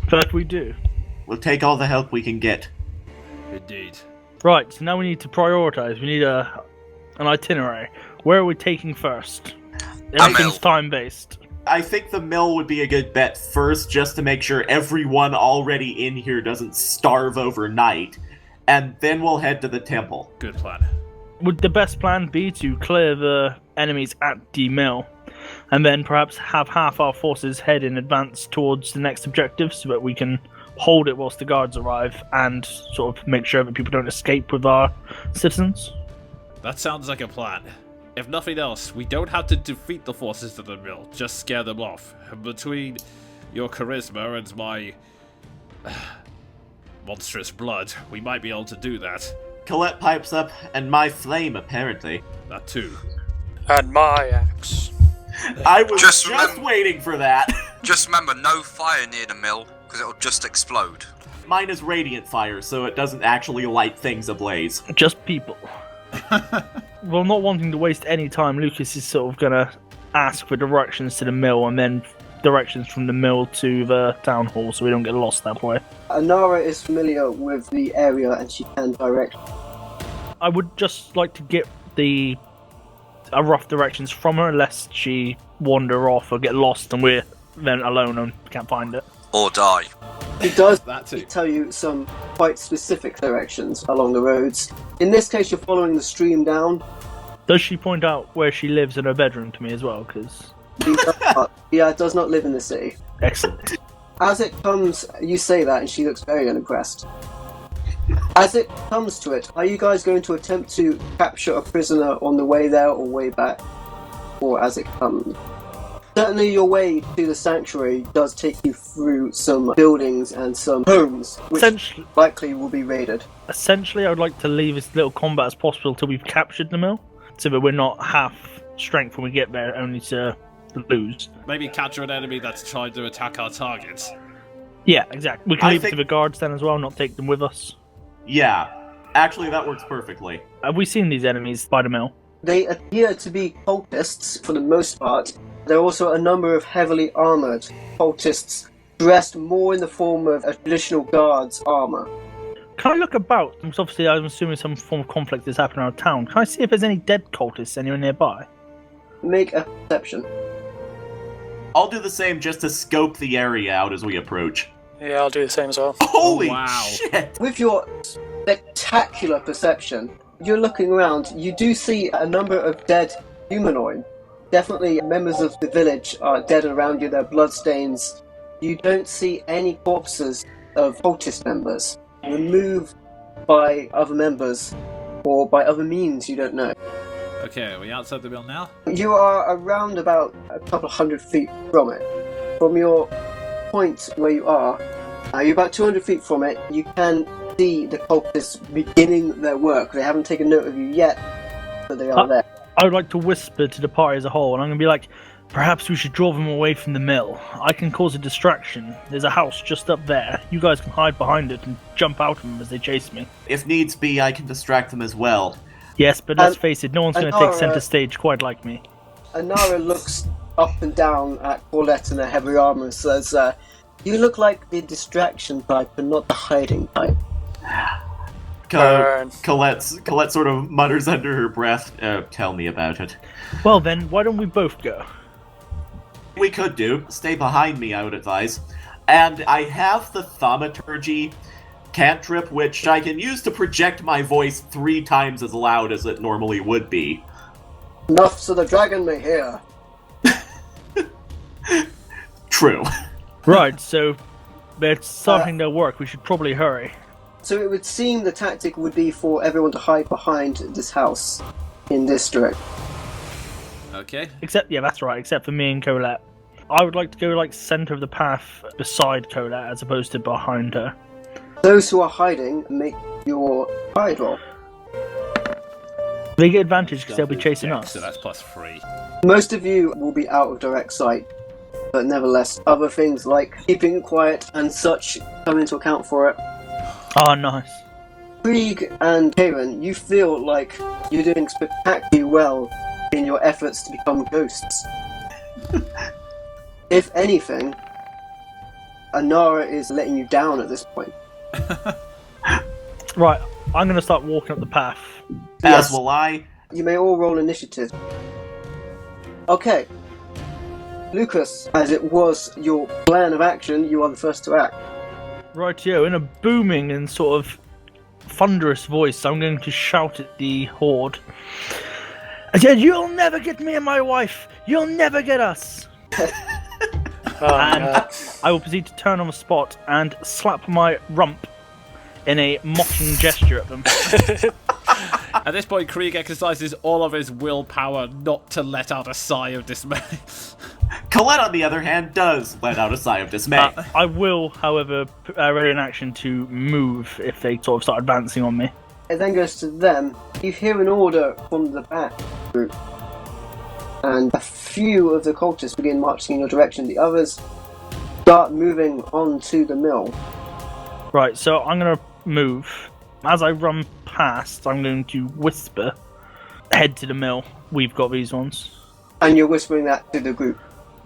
That we do. We'll take all the help we can get. Indeed. Right, so now we need to prioritize. We need an itinerary. Where are we taking first? Everything's time-based. I think the mill would be a good bet first, just to make sure everyone already in here doesn't starve overnight, and then we'll head to the temple. Good plan. Would the best plan be to clear the enemies at the mill, and then perhaps have half our forces head in advance towards the next objective so that we can hold it whilst the guards arrive and sort of make sure that people don't escape with our citizens? That sounds like a plan. If nothing else, we don't have to defeat the forces of the mill, just scare them off. Between your charisma and my monstrous blood, we might be able to do that. Colette pipes up, and my flame, apparently. That too. And my axe. I was Just just waiting for that. Just remember, no fire near the mill, because it'll just explode. Mine is radiant fire, so it doesn't actually light things ablaze. Just people. Well, not wanting to waste any time, Lucas is sort of going to ask for directions to the mill and then directions from the mill to the town hall so we don't get lost that way. Anara is familiar with the area and she can direct. I would just like to get rough directions from her, lest she wander off or get lost and we're then alone and can't find it. Or die. He does That too. tell you some quite specific directions along the roads. In this case, you're following the stream down. Does she point out where she lives in her bedroom to me as well? Because Does not live in the city. excellent. As it comes, you say that and she looks very unimpressed. As it comes to it, are you guys going to attempt to capture a prisoner on the way there or way back? Or as it comes? Certainly your way to the sanctuary does take you through some buildings and some homes, which likely will be raided. Essentially, I would like to leave as little combat as possible till we've captured the mill, so that we're not half strength when we get there, only to lose. Maybe capture an enemy that's trying to attack our targets. Yeah, exactly. We can I leave it think- to the guards then as well, not take them with us. Yeah, actually that works perfectly. Have we seen these enemies by the mill? They appear to be cultists for the most part. There are also a number of heavily armoured cultists dressed more in the form of a traditional guard's armour. Can I look about? Because obviously I'm assuming some form of conflict is happening around town. Can I see if there's any dead cultists anywhere nearby? Make a perception. I'll do the same just to scope the area out as we approach. Yeah, I'll do the same as well. Holy wow. shit! With your spectacular perception, you're looking around, you do see a number of dead humanoid. Definitely members of the village are dead around you, their bloodstains. You don't see any corpses of cultist members, removed by other members, or by other means, you don't know. Okay, are we outside the mill now? You are around about a couple of 100 feet from it. From your point where you are, you're about 200 feet from it, you can see the cultists beginning their work. They haven't taken note of you yet, but they are there. I would like to whisper to the party as a whole, and I'm going to be like, perhaps we should draw them away from the mill. I can cause a distraction. There's a house just up there. You guys can hide behind it and jump out of them as they chase me. If needs be, I can distract them as well. Yes, but let's face it, no one's going to take Anara- center stage quite like me. Anara looks up and down at Paulette in her heavy armor and says, you look like the distraction type and not the hiding type. Burn. Colette sort of mutters under her breath, tell me about it. Well then, why don't we both go? We could do. Stay behind me, I would advise. And I have the thaumaturgy cantrip, which I can use to project my voice 3 times as loud as it normally would be. Enough so the dragon may hear. True. Right, so they're starting their work. We should probably hurry. So it would seem the tactic would be for everyone to hide behind this house in this direction. Okay. Yeah, that's right, except for me and Colette. I would like to go like center of the path beside Colette as opposed to behind her. Those who are hiding, make your hide roll. They get advantage because they'll be chasing Yeah, us. so that's +3. Most of you will be out of direct sight, but nevertheless, other things like keeping quiet and such come into account for it. Oh, nice. Krieg and Karen, you feel like you're doing spectacularly well in your efforts to become ghosts. If anything, Anara is letting you down at this point. Right, I'm going to start walking up the path. As Yes. will I. You may all roll initiative. Okay. Lucas, as it was your plan of action, you are the first to act. Rightio, in a booming and sort of thunderous voice, I'm going to shout at the Hoard. Again, you'll never get me and my wife! You'll never get us! And I will proceed to turn on the spot and slap my rump in a mocking gesture at them. At this point, Krieg exercises all of his willpower not to let out a sigh of dismay. Colette, on the other hand, does let out a sigh of dismay. I will, however, ready in action to move if they sort of start advancing on me. It then goes to them. You hear an order from the back group, and a few of the cultists begin marching in your direction. The others start moving on to the mill. Right, so I'm going to move. As I run past, I'm going to whisper, head to the mill. We've got these ones. And you're whispering that to the group.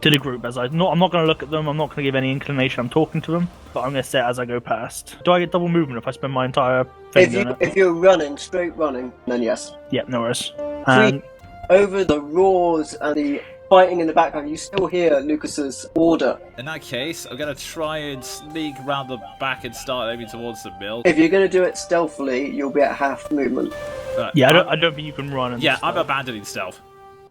To the group, I'm not going to look at them, I'm not going to give any inclination I'm talking to them, but I'm going to say it as I go past. Do I get double movement if I spend my entire thing doing it? If you're running, straight running, then yes. Yeah, no worries. And Over the roars and the fighting in the background, you still hear Lucas's order. In that case, I'm going to try and sneak round the back and start aiming towards the mill. If you're going to do it stealthily, you'll be at half movement. yeah, I don't think you can run. And Yeah, stuff. I'm abandoning stealth.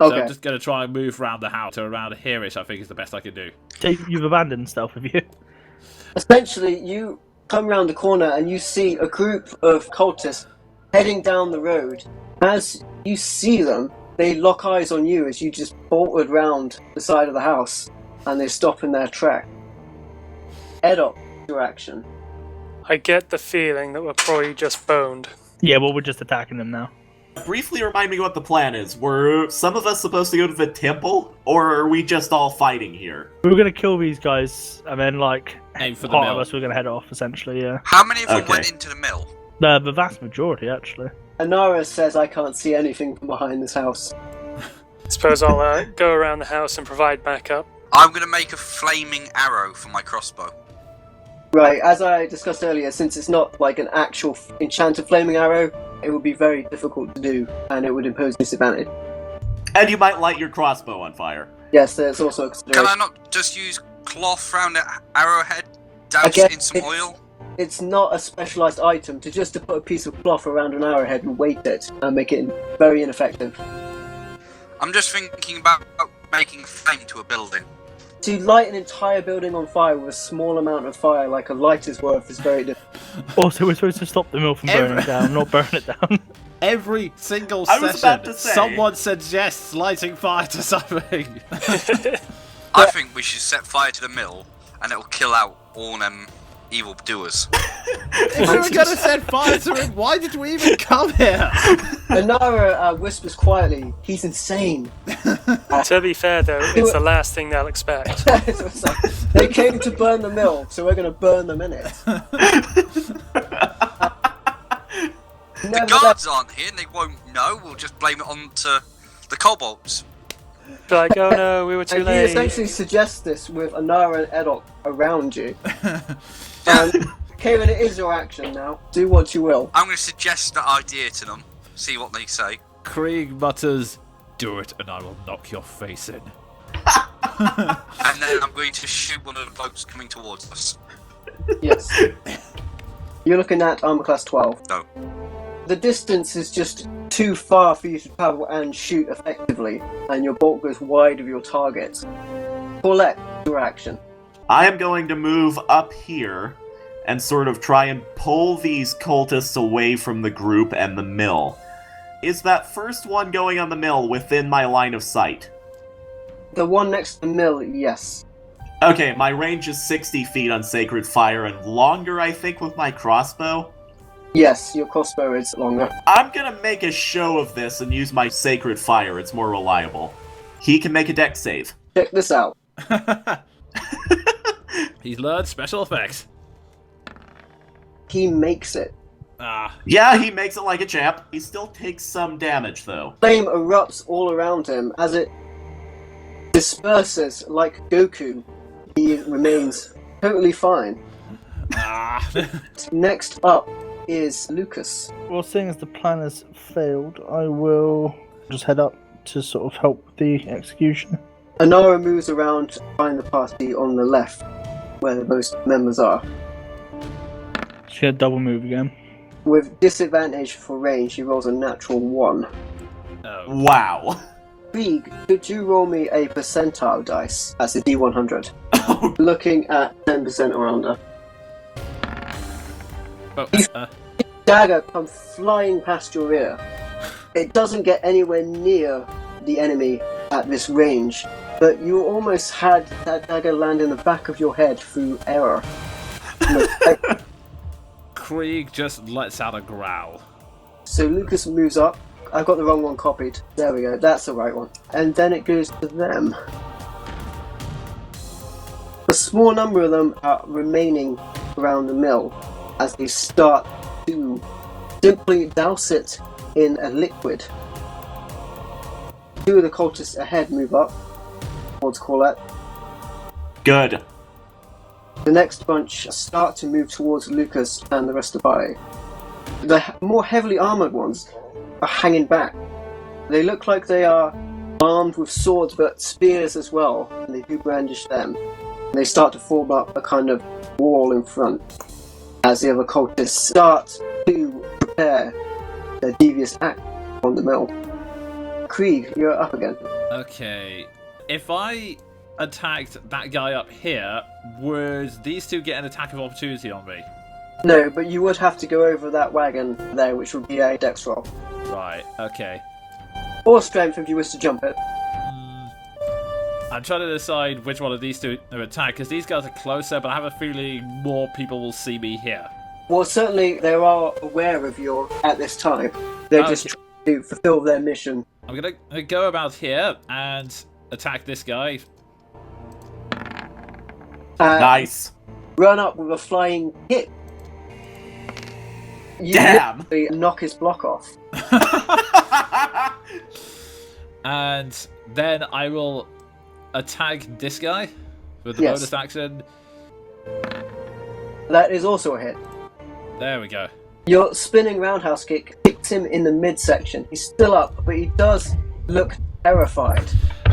Okay. So I'm just going to try and move around the house to around here-ish, I think is the best I can do. So you've abandoned stealth, have you? Essentially, you come round the corner and you see a group of cultists heading down the road. As you see them, they lock eyes on you as you just bolted round the side of the house, and they stop in their track. Edop, your action. I get the feeling that we're probably just boned. Yeah, well, we're just attacking them now. Briefly remind me what the plan is. Were some of us supposed to go to the temple, or are we just all fighting here? We were going to kill these guys, and then, like, Aim for the part mill. of us were going to head off, essentially, yeah. How many of them Okay. went into the mill? The vast majority, actually. Anara says, I can't see anything from behind this house. Suppose I'll go around the house and provide backup. I'm going to make a flaming arrow for my crossbow. Right, as I discussed earlier, since it's not like an actual enchanted flaming arrow, it would be very difficult to do, and it would impose disadvantage. And you might light your crossbow on fire. Yes, there's also a Can consideration. I not just use cloth round the arrowhead, douse Again, it in some oil? It's not a specialised item to put a piece of cloth around an arrowhead and weight it and make it very ineffective. I'm just thinking about making flame to a building. To light an entire building on fire with a small amount of fire, like a lighter's worth, is very difficult. Also, we're supposed to stop the mill from burning down, not burn it down. Every single I was about session, to say. someone suggests lighting fire to something. I think we should set fire to the mill, and it'll kill out all them evil doers. If we were going to set fire to it, why did we even come here? Anara whispers quietly, he's insane. To be fair, though, it's the last thing they'll expect. So it's like, they came to burn the mill, so we're going to burn them in it. The guards aren't here, and they won't know. We'll just blame it on to the kobolds. Be like, oh no, we were too And he late. essentially suggests this with Anara and Edok around you. And Kieran, it is your action now. Do what you will. I'm going to suggest that idea to them, see what they say. Krieg mutters, "Do it and I will knock your face in." And then I'm going to shoot one of the boats coming towards us. Yes. You're looking at armor class 12. No. The distance is just too far for you to travel and shoot effectively, and your bolt goes wide of your target. Paulette, your action. I am going to move up here and sort of try and pull these cultists away from the group and the mill. Is that first one going on the mill within my line of sight? The one next to the mill, yes. Okay, my range is 60 feet on Sacred Fire and longer, I think, with my crossbow. Yes, your crossbow is longer. I'm gonna make a show of this and use my Sacred Fire, it's more reliable. He can make a dex save. Check this out. He's learned special effects. He makes it. Ah, Yeah, he makes it like a champ. He still takes some damage, though. Flame erupts all around him as it disperses like Goku. He remains totally fine. ah. Next up is Lucas. Well, seeing as the plan has failed, I will just head up to sort of help with the execution. Anara moves around to find the party on the left, where most members are. She's gonna double move again. With disadvantage for range, she rolls a natural 1. Oh. Wow. Krieg, could you roll me a percentile dice? That's a D100. Looking at 10% or under. Oh, Dagger comes flying past your ear. It doesn't get anywhere near the enemy at this range, but you almost had that dagger land in the back of your head through error. Krieg just lets out a growl. So Lucas moves up. I've got the wrong one copied. There we go, that's the right one. And then it goes to them. A small number of them are remaining around the mill as they start to simply douse it in a liquid. 2 of the cultists ahead move up towards Colette. Good. The next bunch start to move towards Lucas and the rest of the party. The more heavily armoured ones are hanging back. They look like they are armed with swords but spears as well, and they do brandish them. And they start to form up a kind of wall in front as the other cultists start to prepare their devious act on the mill. Krieg, you're up again. Okay. If I attacked that guy up here, would these two get an attack of opportunity on me? No, but you would have to go over that wagon there, which would be a dex roll. Right, okay. Or strength if you wish to jump it. I'm trying to decide which one of these two to attack, because these guys are closer, but I have a feeling more people will see me here. Well, certainly they are aware of you at this time. They're just trying to fulfill their mission. I'm gonna go about here and attack this guy. Nice. Run up with a flying kick. You Damn. literally knock his block off. And then I will attack this guy with the Yes. bonus action. That is also a hit. There we go. Your spinning roundhouse kick kicks him in the midsection. He's still up, but he does look terrified.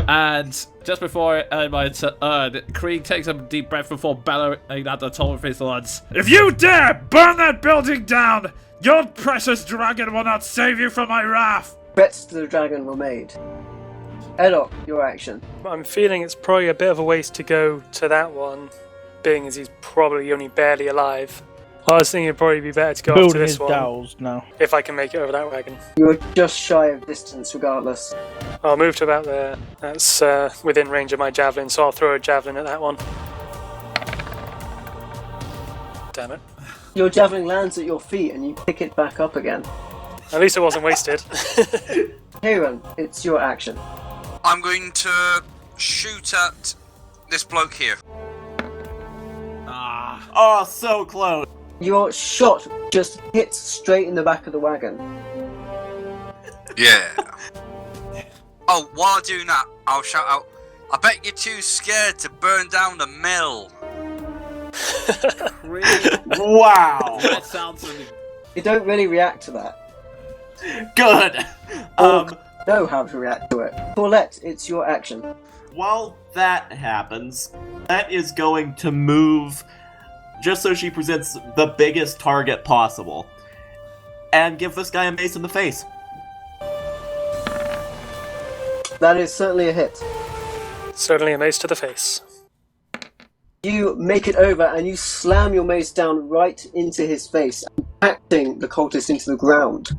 And just before I my turn, Krieg takes a deep breath before bellowing at the top of his lungs. If you dare burn that building down, your precious dragon will not save you from my wrath! Threats to the dragon were made. Edok, your action. I'm feeling it's probably a bit of a waste to go to that one, being as he's probably only barely alive. I was thinking it'd probably be better to go after Building this his one, dowels now. if I can make it over that wagon. You're just shy of distance regardless. I'll move to about there. That's within range of my javelin, so I'll throw a javelin at that one. Damn it. Your javelin lands at your feet and you pick it back up again. At least it wasn't wasted. Kieran, it's your action. I'm going to shoot at this bloke here. Ah, Oh, so close. Your shot just hits straight in the back of the wagon. Yeah. Oh, while I do that, I'll shout out, I bet you're too scared to burn down the mill. Krieg, Wow. that sounds really... You don't really react to that. Good. Know how to react to it. Paulette, it's your action. While that happens, that is going to move just so she presents the biggest target possible. And give this guy a mace in the face. That is certainly a hit. Certainly a mace to the face. You make it over and you slam your mace down right into his face, impacting the cultist into the ground.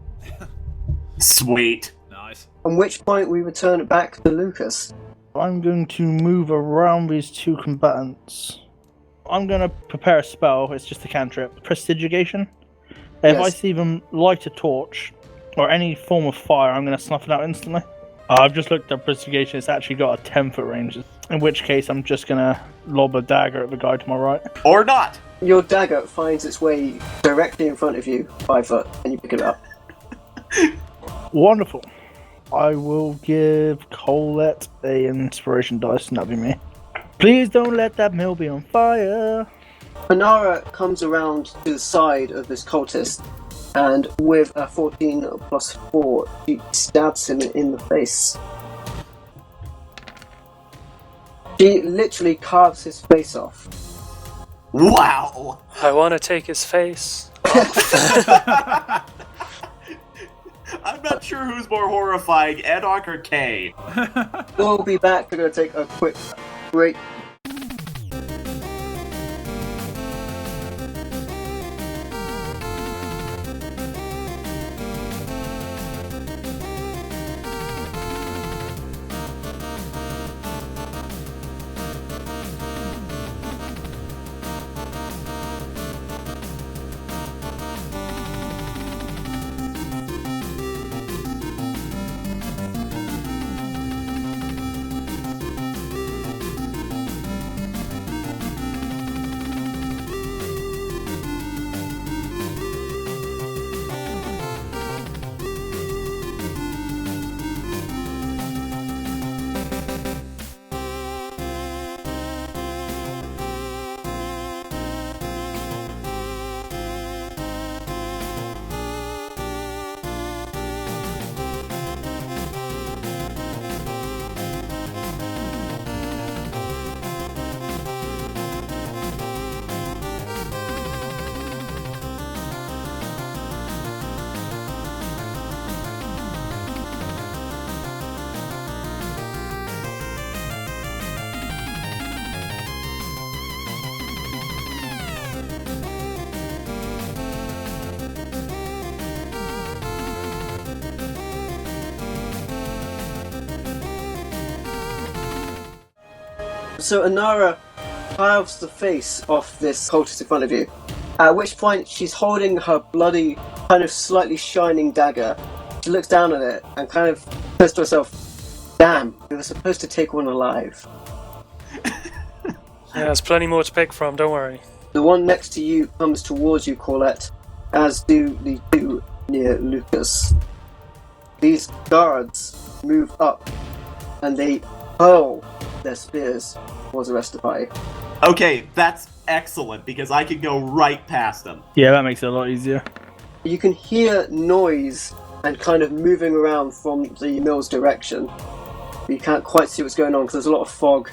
Sweet. Nice. At which point we return back to Lucas. I'm going to move around these two combatants. I'm going to prepare a spell. It's just a cantrip. Prestidigitation. If I Yes. see them light a torch or any form of fire, I'm going to snuff it out instantly. I've just looked at Prestidigitation. It's actually got a 10-foot range. In which case, I'm just going to lob a dagger at the guy to my right. Or not. Your dagger finds its way directly in front of you, 5 foot, and you pick it up. Wonderful. I will give Colette a inspiration dice, and that'll be me. Please don't let that mill be on fire. Panara comes around to the side of this cultist, and with a 14 plus 4, she stabs him in the face. She literally carves his face off. Wow! I want to take his face. I'm not sure who's more horrifying, Edok or Kay. We'll be back. We're going to take a quick break. So Anara carves the face off this cultist in front of you, at which point she's holding her bloody, kind of slightly shining dagger. She looks down at it and kind of says to herself, damn, we were supposed to take one alive. Yeah, there's plenty more to pick from, don't worry. The one next to you comes towards you, Colette, as do the two near Lucas. These guards move up and they hurl their spears towards the rest of the party. Okay, that's excellent, because I can go right past them. Yeah, that makes it a lot easier. You can hear noise and kind of moving around from the mill's direction. You can't quite see what's going on because there's a lot of fog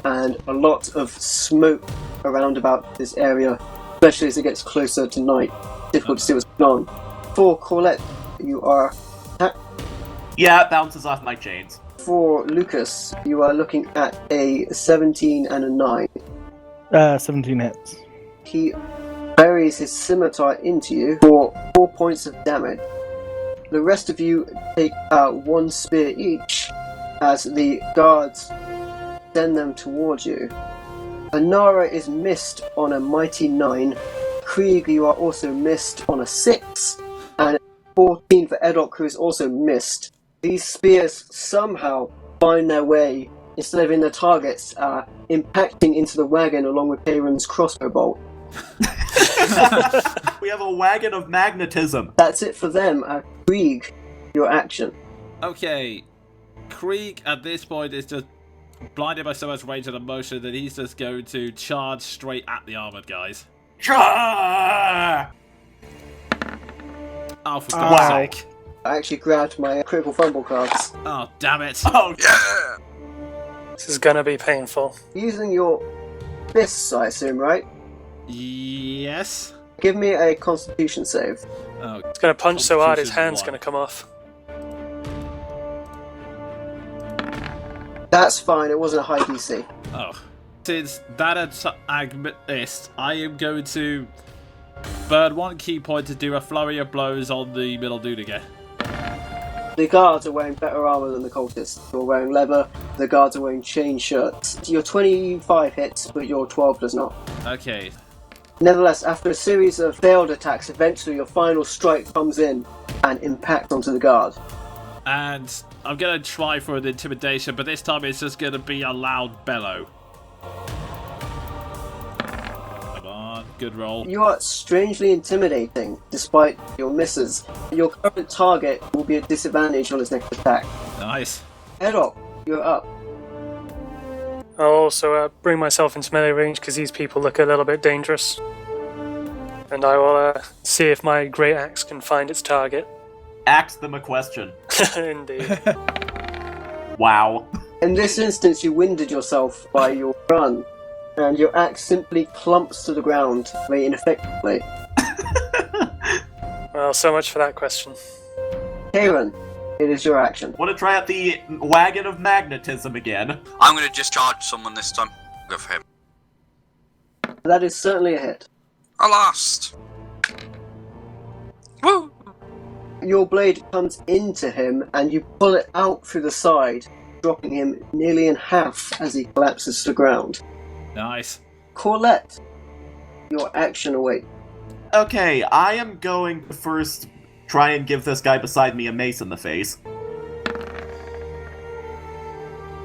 and a lot of smoke around about this area, especially as it gets closer to night. Difficult to see what's going on. For Colette, you are... Yeah, it bounces off my chains. For Lucas, you are looking at a 17 and a 9. 17 hits. He buries his scimitar into you for 4 points of damage. The rest of you take 1 spear each as the guards send them towards you. Anara is missed on a mighty 9. Krieg, you are also missed on a 6. And 14 for Edok, who is also missed. These spears somehow find their way, instead of in their targets, impacting into the wagon along with Peyron's crossbow bolt. We have a wagon of magnetism. That's it for them. Krieg, your action. Okay, Krieg at this point is just blinded by so much rage and emotion that he's just going to charge straight at the armored guys. Chah! Oh, for God's sake. I actually grabbed my critical fumble cards. Oh, damn it. Oh, Yeah! This is gonna be painful. Using your fists, I assume, right? Yes? Give me a constitution save. Oh, It's gonna punch so hard his Constitution hand's one. gonna come off. That's fine, it wasn't a high DC. Oh. Since that attack missed, I am going to burn 1 key point to do a flurry of blows on the middle dude again. The guards are wearing better armor than the cultists. You're wearing leather, the guards are wearing chain shirts. Your 25 hits, but your 12 does not. Okay. Nevertheless, after a series of failed attacks, eventually your final strike comes in and impacts onto the guard. And I'm going to try for an intimidation, but this time it's just going to be a loud bellow. Come on, good roll. You are strangely intimidating, despite your misses. Your current target will be at disadvantage on his next attack. Nice. Edok, you're up. I'll also bring myself into melee range because these people look a little bit dangerous. And I will see if my great axe can find its target. ask them a question. Indeed. Wow. In this instance, you winded yourself by your run, and your axe simply clumps to the ground very ineffectively. Well, so much for that question. Kieran, it is your action. Want to try out the wagon of magnetism again? I'm going to discharge someone this time. Go for him. That is certainly a hit. I lost. Woo! Your blade comes into him, and you pull it out through the side, dropping him nearly in half as he collapses to the ground. Nice. Corlett, your action awaits. Okay, I am going to first try and give this guy beside me a mace in the face.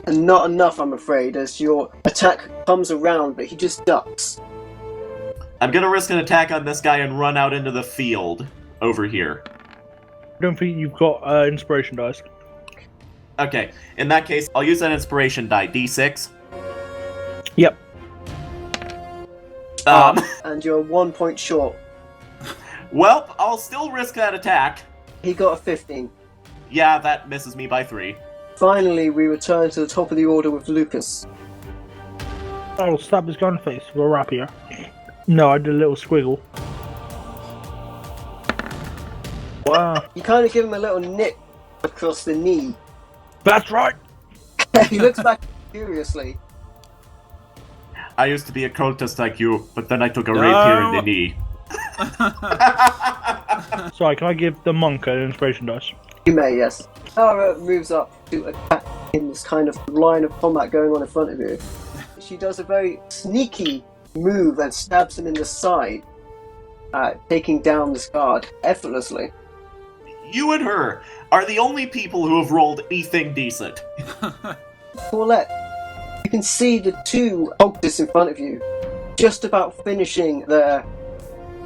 And not enough, I'm afraid, as your attack comes around, but he just ducks. I'm gonna risk an attack on this guy and run out into the field over here. I don't think you've got inspiration dice. Okay, in that case, I'll use that inspiration die, D6. Yep. And you're 1 point short. Well, I'll still risk that attack. He got a 15. Yeah, that misses me by 3. Finally, we return to the top of the order with Lucas. I'll stab this guy in the face with a rapier. No, I did a little squiggle. Wow. You kind of give him a little nick across the knee. That's right! He looks back curiously. I used to be a cultist like you, but then I took a rapier in the knee. Sorry, can I give the monk an inspiration dice? You may, yes. Tara moves up to attack in this kind of line of combat going on in front of you. She does a very sneaky move and stabs him in the side, taking down this guard effortlessly. You and her are the only people who have rolled anything decent. Paulette, you can see the two cultists in front of you just about finishing their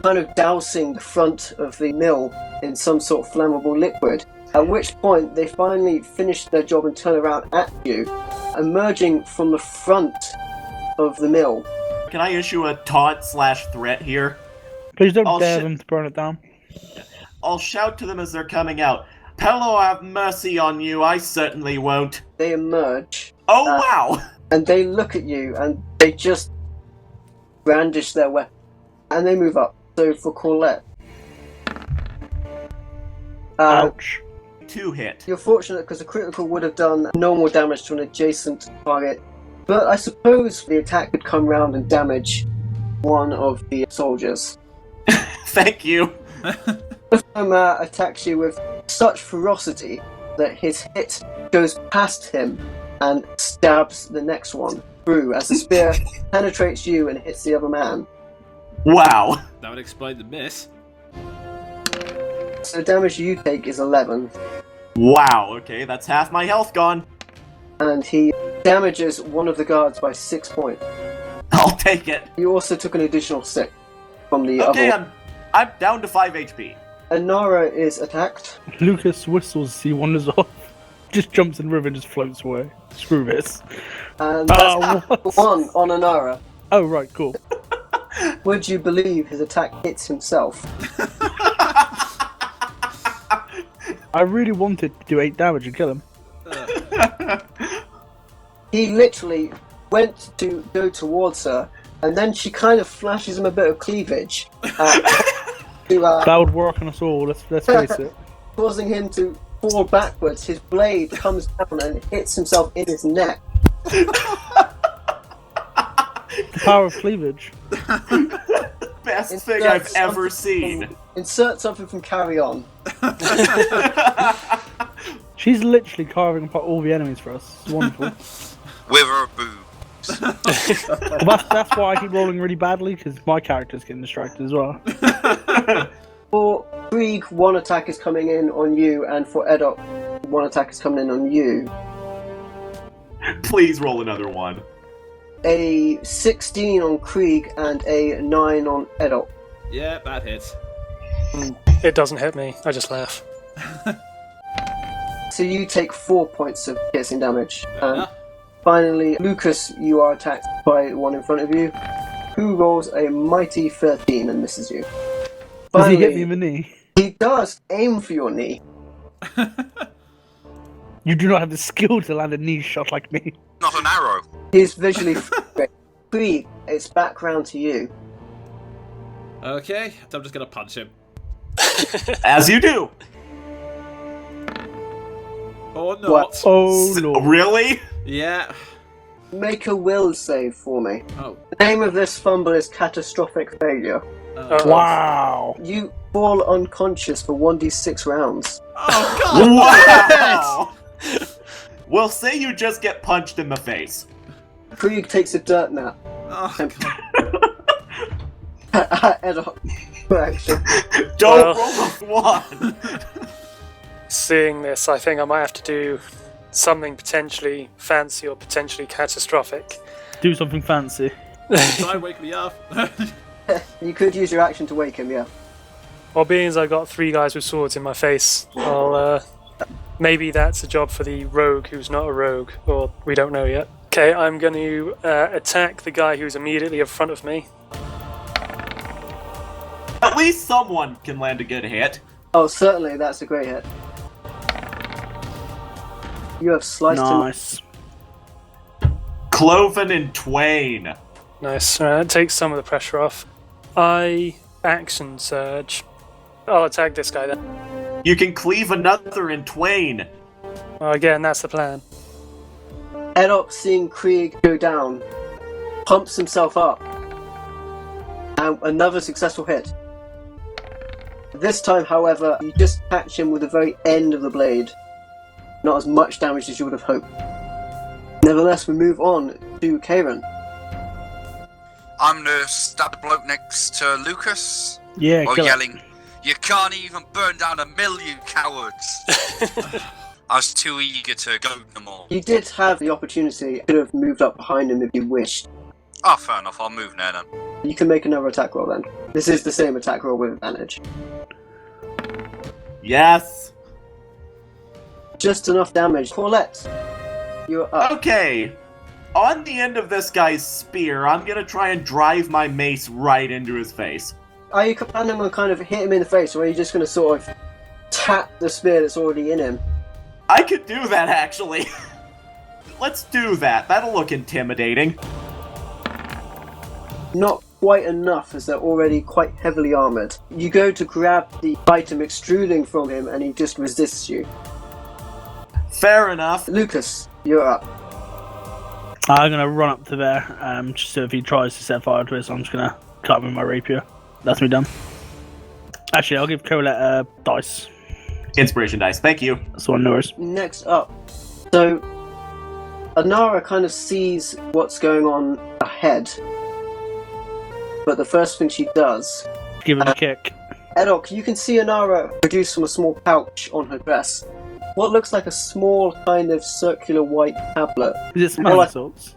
kind of dousing the front of the mill in some sort of flammable liquid, at which point they finally finish their job and turn around at you, emerging from the front of the mill. Can I issue a taunt/threat here? Please don't Oh, dare shit. them to burn it down. I'll shout to them as they're coming out. Pello, have mercy on you, I certainly won't. They emerge, Oh, wow! and they look at you, and they just brandish their weapon, and they move up. So for Corlett, Ouch. 2 hit. you're fortunate because a critical would have done normal damage to an adjacent target, but I suppose the attack could come round and damage one of the soldiers. Thank you. The man attacks you with such ferocity that his hit goes past him and stabs the next one through as the spear penetrates you and hits the other man. Wow. That would explain the miss. So the damage you take is 11, Wow, okay, that's half my health gone. and he damages one of the guards by 6 points. I'll take it. You also took an additional 6 from the Okay, other. I'm down to 5 HP. Anara is attacked. Lucas whistles as he wanders off. Just jumps in the river and just floats away. Screw this. And that's What? 1 on Anara. Oh, right, cool. Would you believe his attack hits himself? I really wanted to do 8 damage and kill him. He literally went to go towards her, and then she kind of flashes him a bit of cleavage, That would work on us all, let's face it. causing him to fall backwards. His blade comes down and hits himself in his neck. The power of cleavage. Best It's thing I've ever seen. Insert something from Carry On. She's literally carving apart all the enemies for us. It's wonderful. With her boobs. Well, that's why I keep rolling really badly, because my character's getting distracted as well. For Krieg, one attack is coming in on you, and for Edok, one attack is coming in on you. Please roll another one. A 16 on Krieg and a 9 on Edok. Yeah, that hits. It doesn't hit me. I just laugh. So you take 4 points of piercing damage. And Yeah. finally, Lucas, you are attacked by the one in front of you, who rolls a mighty 13 and misses you. Does he hit Finally, me in the knee? he does aim for your knee. You do not have the skill to land a knee shot like me. Not an arrow. He's visually great. Krieg, it's back round to you. Okay, so I'm just gonna punch him. As you do. Or not. What? Oh, Lord. Really? Yeah. Make a will save for me. Oh. The name of this fumble is catastrophic failure. Wow. You fall unconscious for 1d6 rounds. Oh god! Wow! We'll say you just get punched in the face. Krieg takes a dirt nap. Oh, And god. Edok, for action. Don't Well- roll a 1! Seeing this, I think I might have to do something potentially fancy or potentially catastrophic. Do something fancy. Try and wake me up. You could use your action to wake him, yeah. Well, being as I got 3 guys with swords in my face, I'll, maybe that's a job for the rogue who's not a rogue, or we don't know yet. Okay, I'm going to attack the guy who's immediately in front of me. At least someone can land a good hit. Oh, certainly, that's a great hit. You have sliced him. Nice. Cloven in twain. Nice. That takes some of the pressure off. I action surge. I'll attack this guy then. You can cleave another in twain. Well, again, that's the plan. Edok, seeing Krieg go down, pumps himself up. And another successful hit. This time, however, you just catch him with the very end of the blade. Not as much damage as you would have hoped. Nevertheless, we move on to Karen. I'm gonna stab the bloke next to Lucas. Yeah, While kill it. yelling, "You can't even burn down a mill, you cowards!" I was too eager to go them all. You did have the opportunity. You could have moved up behind him if you wished. Oh, fair enough, I'll move now then. You can make another attack roll then. This is the same attack roll with advantage. Yes. Just enough damage. Paulette, you're up. Okay. On the end of this guy's spear, I'm gonna try and drive my mace right into his face. Are you planning on kind of hit him in the face, or are you just going to sort of tap the spear that's already in him? I could do that, actually. Let's do that. That'll look intimidating. Not quite enough, as they're already quite heavily armoured. You go to grab the item extruding from him, and he just resists you. Fair enough. Lucas, you're up. I'm gonna run up to there, just so if he tries to set fire to it, so I'm just gonna cut him with my rapier. That's me done. Actually, I'll give Colette a dice. Inspiration dice, thank you. That's one yours. Next up. So, Anara kind of sees what's going on ahead. But the first thing she does... Give him a kick. Edok, you can see Anara produce from a small pouch on her dress what looks like a small kind of circular white tablet. Is it smelling Well, salts?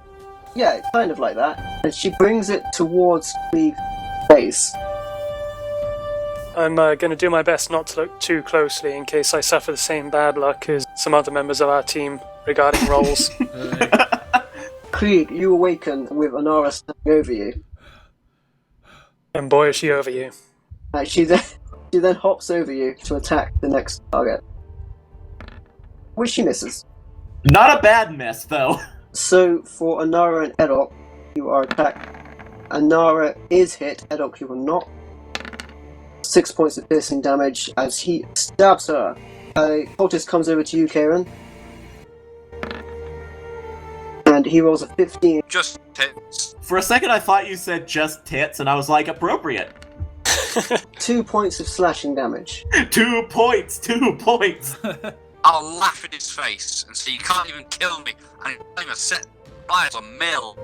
Yeah, kind of like that. And she brings it towards Krieg's face. I'm going to do my best not to look too closely in case I suffer the same bad luck as some other members of our team regarding rolls. Krieg, you awaken with Anara standing over you. And boy, is she over you. She then hops over you to attack the next target. Which she misses. Not a bad miss, though. So, for Anara and Edok, you are attacked. Anara is hit, Edok you are not. 6 points of piercing damage as he stabs her. Cultist comes over to you, Karen. And he rolls a 15. Just hits. For a second, I thought you said just tits, and I was like, appropriate. 2 points of slashing damage. 2 points, 2 points. I'll laugh in his face and say, "You can't even kill me, and you can't even set fire to a mill."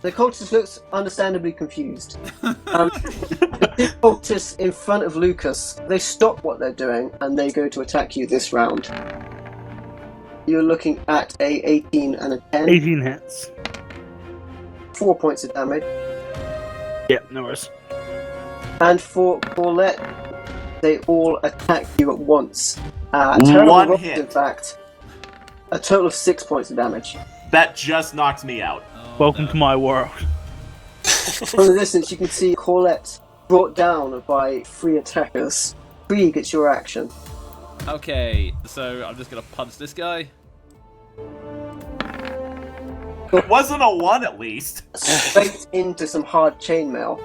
The cultist looks understandably confused. The two cultists in front of Lucas, they stop what they're doing and they go to attack you this round. You're looking at a 18 and a 10. 18 hits. 4 points of damage. Yep, no worries. And for Paulette, they all attack you at once. One Roll, hit. in fact. A total of 6 points of damage. That just knocked me out. Welcome to my world. From the distance, you can see Paulette brought down by 3 attackers. Krieg, it's your action. Okay, so I'm just gonna punch this guy. It wasn't a 1 at least. Straight into some hard chainmail.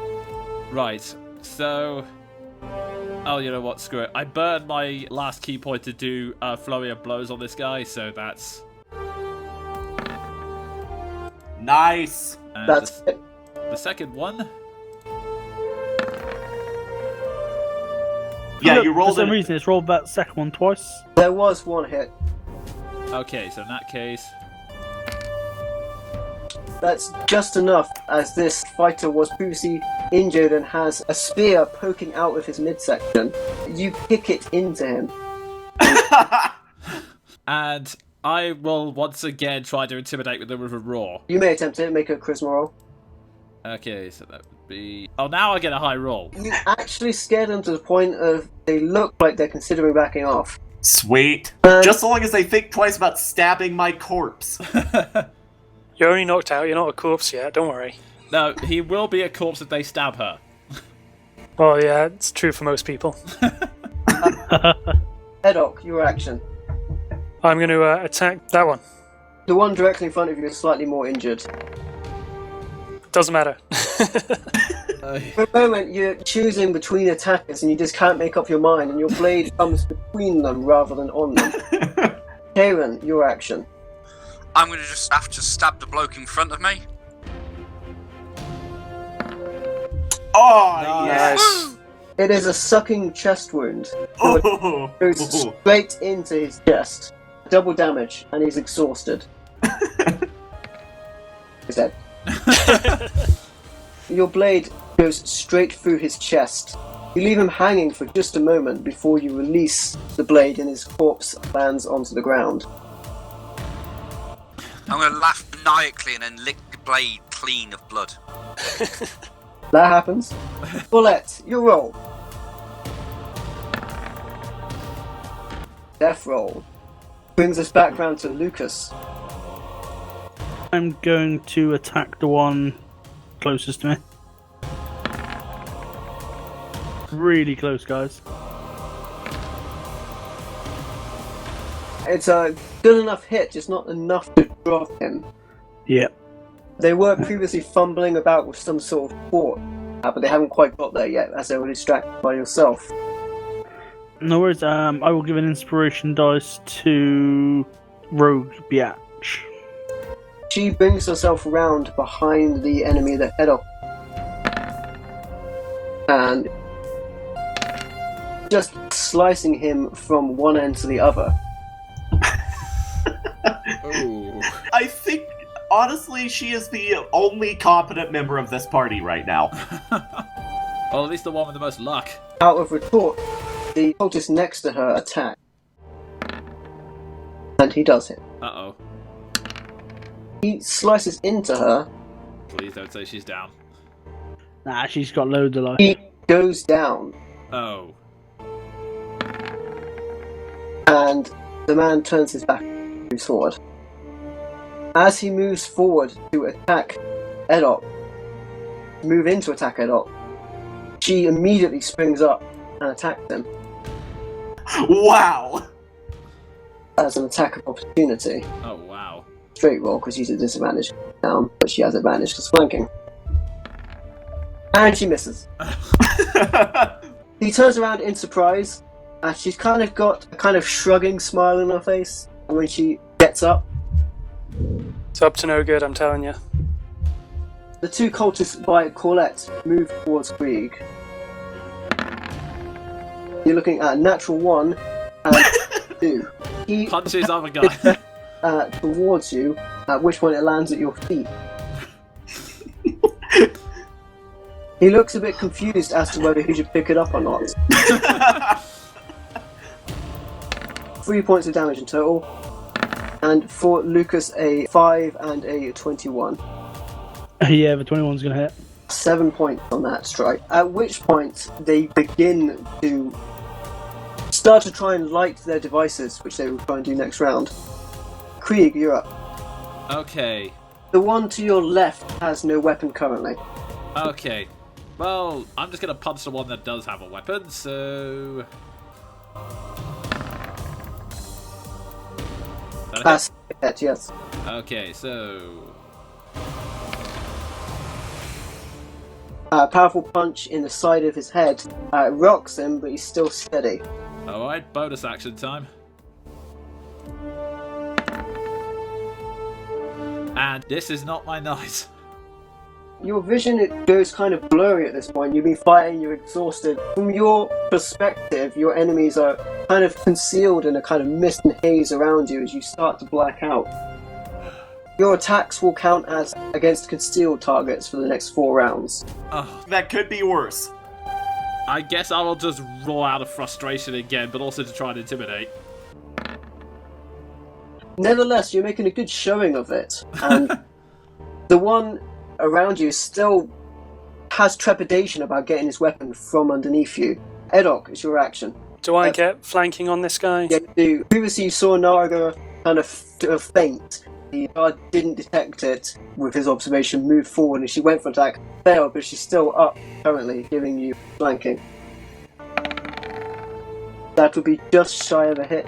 Right, so... Oh, you know what, screw it. I burned my last key point to do a flurry of blows on this guy, so that's... Nice. And That's it. the second one. Yeah, Look, you rolled For some it. reason, it's rolled that second one twice. There was one hit. Okay, so in that case... That's just enough, as this fighter was previously injured and has a spear poking out of his midsection. You kick it into him. And I will once again try to intimidate with them with a roar. You may attempt it, make a charisma roll. Okay, so that would be... Oh, now I get a high roll. You actually scare them to the point of they look like they're considering backing off. Sweet. And Just so long as they think twice about stabbing my corpse. You're only knocked out, you're not a corpse yet, don't worry. No, he will be a corpse if they stab her. Well, yeah, it's true for most people. Edok, your action. I'm going to attack that one. The one directly in front of you is slightly more injured. Doesn't matter. For a moment, you're choosing between attackers and you just can't make up your mind, and your blade comes between them rather than on them. Karen, your action. I'm going to just have to stab the bloke in front of me. Oh, Nice. yes. It is a sucking chest wound. Oh. Goes straight into his chest. Double damage, and he's exhausted. He's dead. Your blade goes straight through his chest. You leave him hanging for just a moment before you release the blade and his corpse lands onto the ground. I'm going to laugh maniacally and then lick the blade clean of blood. That happens. Paulette, your roll. Death roll. Brings us back round to Lucas. I'm going to attack the one closest to me. Really close, guys. It's a good enough hit, just not enough to drop him. Yep. They were previously fumbling about with some sort of fort, but they haven't quite got there yet, as they were distracted by yourself. No worries. I will give an inspiration dice to Rogue Biatch. She brings herself around behind the enemy that head off, and just slicing him from one end to the other. Oh. I think, honestly, she is the only competent member of this party right now. Well, at least the one with the most luck. Out of retort, the cultist next to her attack, and he does hit. Uh-oh. He slices into her. Please don't say she's down. Nah, she's got loads of life. He goes down, Oh. and the man turns his back to his sword. As he moves forward to attack Edok, she immediately springs up and attacks him Wow! as an attack of opportunity. Oh, wow. Straight roll, because she's at disadvantage down, but she has advantage because flanking. And she misses. He turns around in surprise, and she's kind of got a kind of shrugging smile on her face, and when she gets up, It's up to no good, I'm telling you. the two cultists by Corlette move towards Krieg. You're looking at a natural 1 and 2. He Punches other guy. towards you, at which point it lands at your feet. He looks a bit confused as to whether he should pick it up or not. 3 points of damage in total, and for Lucas a 5 and a 21. Yeah, the 21's gonna hit. 7 points on that strike. At which point they begin to start to try and light their devices, which they will try and do next round. Krieg, you're up. Okay. The one to your left has no weapon currently. Okay. Well, I'm just gonna punch the one that does have a weapon, so... that a hit? That's it, yes. Okay, so... Powerful punch in the side of his head rocks him, but he's still steady. Alright, bonus action time. And this is not my night. Your vision, it goes kind of blurry at this point. You've been fighting, you're exhausted. From your perspective, your enemies are kind of concealed in a kind of mist and haze around you as you start to black out. Your attacks will count as against concealed targets for the next 4 rounds. Oh, That could be worse. I guess I will just roll out of frustration again, but also to try and intimidate. Nevertheless, you're making a good showing of it, and the one around you still has trepidation about getting his weapon from underneath you. Edok, it's your action. Do I get flanking on this guy? Yeah, you do. Previously you saw Naraga kind of faint. The guard didn't detect it with his observation, moved forward, and she went for attack, failed, but she's still up currently, giving you flanking. That would be just shy of a hit.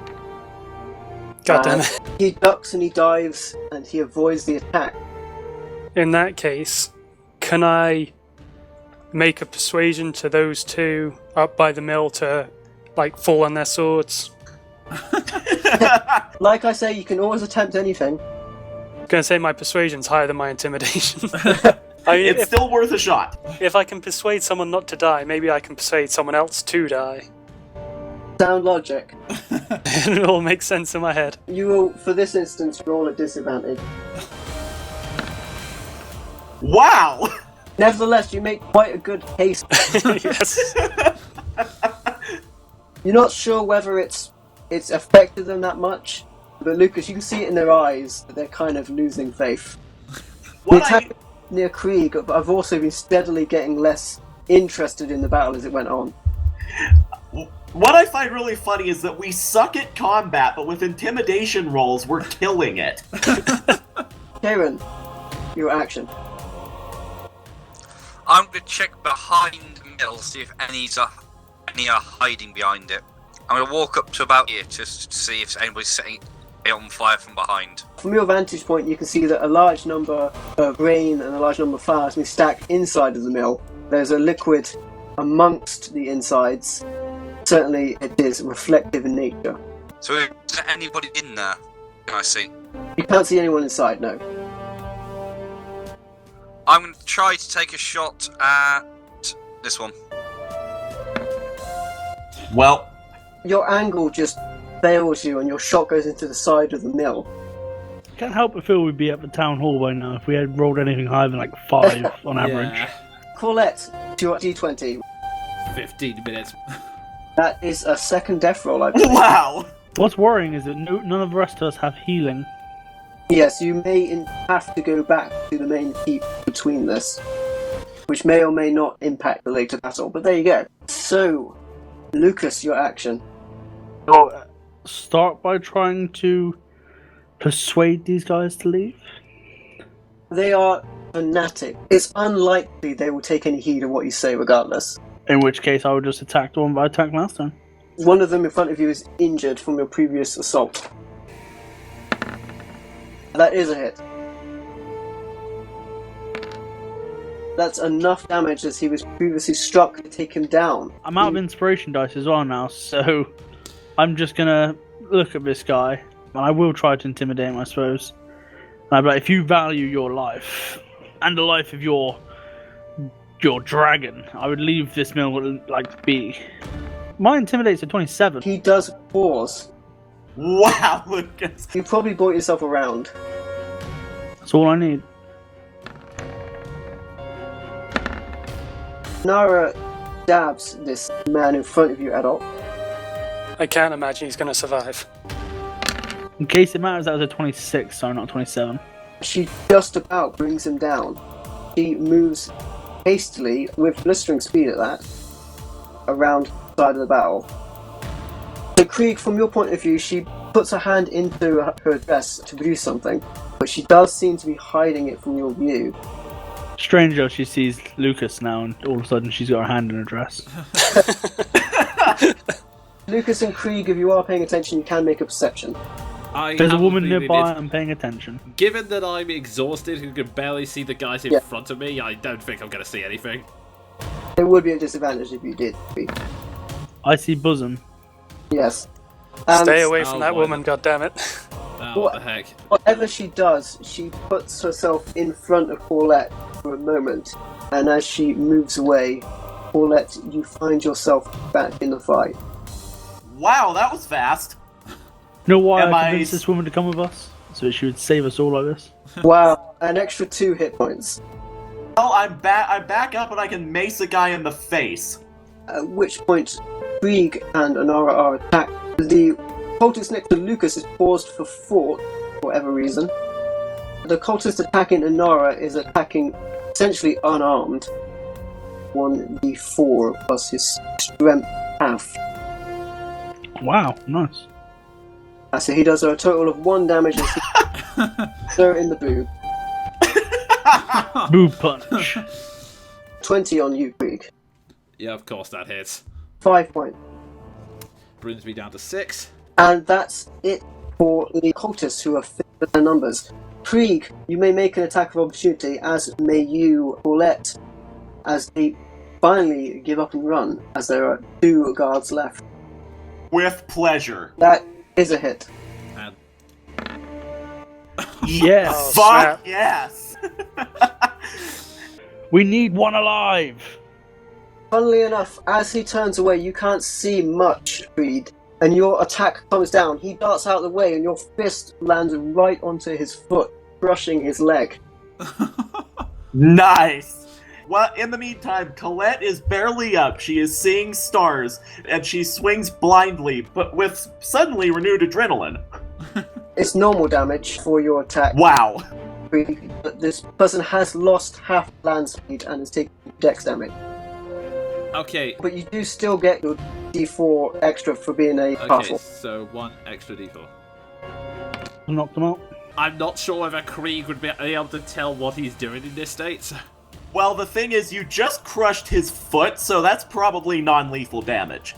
God damn it. He ducks and he dives, and he avoids the attack. In that case, can I make a persuasion to those two up by the mill to, like, fall on their swords? Like I say, you can always attempt anything. I'm gonna say my persuasion's higher than my intimidation. I mean, It's still worth a shot. if I can persuade someone not to die, maybe I can persuade someone else to die. Sound logic. It all makes sense in my head. You will, for this instance, roll at disadvantage. Wow! Nevertheless, you make quite a good case. Yes. You're not sure whether it's affected them that much, but Lucas, you can see it in their eyes that they're kind of losing faith. The attack near Krieg, but I've also been steadily getting less interested in the battle as it went on. What I find really funny is that we suck at combat, but with intimidation rolls, we're killing it. Karen, your action. I'm going to check behind the mill, see if any are hiding behind it. I'm going to walk up to about here just to see if anybody's setting it on fire from behind. From your vantage point, you can see that a large number of grain and a large number of flour has been stacked inside of the mill. There's a liquid amongst the insides. Certainly, it is reflective in nature. So is there anybody in there? Can I see? You can't see anyone inside, no. I'm going to try to take a shot at this one. Well, Your angle just fails you and your shot goes into the side of the mill. Can't help but feel we'd be at the town hall by now if we had rolled anything higher than like 5 on average. Yeah, Colette, to your D20. 15 minutes. That is a second death roll, I believe. wow! What's worrying is that none of the rest of us have healing. Yes, you may have to go back to the main keep between this, which may or may not impact the later battle, but there you go. So, Lucas, your action. I'll start by trying to persuade these guys to leave. They are fanatic. It's unlikely they will take any heed of what you say regardless. In which case I would just attack the one I attacked last time. One of them in front of you is injured from your previous assault. That is a hit. That's enough damage as he was previously struck to take him down. I'm out of inspiration dice as well now, so I'm just gonna look at this guy, and I will try to intimidate him, I suppose. And I'll be like, if you value your life, and the life of your dragon, I would leave this mill like be. My intimidate's a 27. He does pause. Wow, Lucas! You probably bought yourself around. That's all I need. Nara stabs this man in front of you, adult. I can't imagine he's going to survive. In case it matters, that was a 26, sorry, not 27. She just about brings him down. She moves hastily, with blistering speed at that, around the side of the battle. So Krieg, from your point of view, she puts her hand into her dress to produce something, but she does seem to be hiding it from your view. Stranger, she sees Lucas now, and all of a sudden she's got her hand in her dress. Lucas and Krieg, if you are paying attention, you can make a perception. There's a haven't woman really nearby. did- I'm paying attention. Given that I'm exhausted and can barely see the guys in Yeah. front of me, I don't think I'm going to see anything. It would be a disadvantage if you did. I see bosom. Yes. Stay away from Oh, that boy. woman, goddammit. Oh, what the heck. Whatever she does, she puts herself in front of Paulette for a moment, and as she moves away, Paulette, you find yourself back in the fight. Wow, that was fast. You know why Am I I- convinced this woman to come with us? So that she would save us all like this. Wow, an extra 2 hit points. Well, I'm back up and I can mace a guy in the face. At which point, Krieg and Anara are attacked. The cultist next to Lucas is paused for thought, for whatever reason. The cultist attacking Anara is attacking essentially unarmed. 1d4 plus his strength half. Wow, nice. So he does a total of 1 damage as he throw in the boob. Boob punch. 20 on you, Krieg. Yeah, of course that hits. 5 points. Brings me down to 6. And that's it for the cultists who are fit with their numbers. Krieg, you may make an attack of opportunity, as may you, Paulette, as they finally give up and run, as there are 2 guards left. With pleasure. That is a hit. And Yes. Oh, Fuck snap. yes. We need one alive. Funnily enough, as he turns away, you can't see much, Krieg, and your attack comes down. He darts out of the way, and your fist lands right onto his foot, crushing his leg. Nice. Well, in the meantime, Colette is barely up. She is seeing stars, and she swings blindly, but with suddenly renewed adrenaline. It's normal damage for your attack, Wow. Krieg, but this person has lost half land speed and is taking dex damage. okay, But you do still get your d4 extra for being a okay, castle. so 1 extra d4. Knocked them out. I'm not sure whether Krieg would be able to tell what he's doing in this state. Well, the thing is, you just crushed his foot, so that's probably non-lethal damage.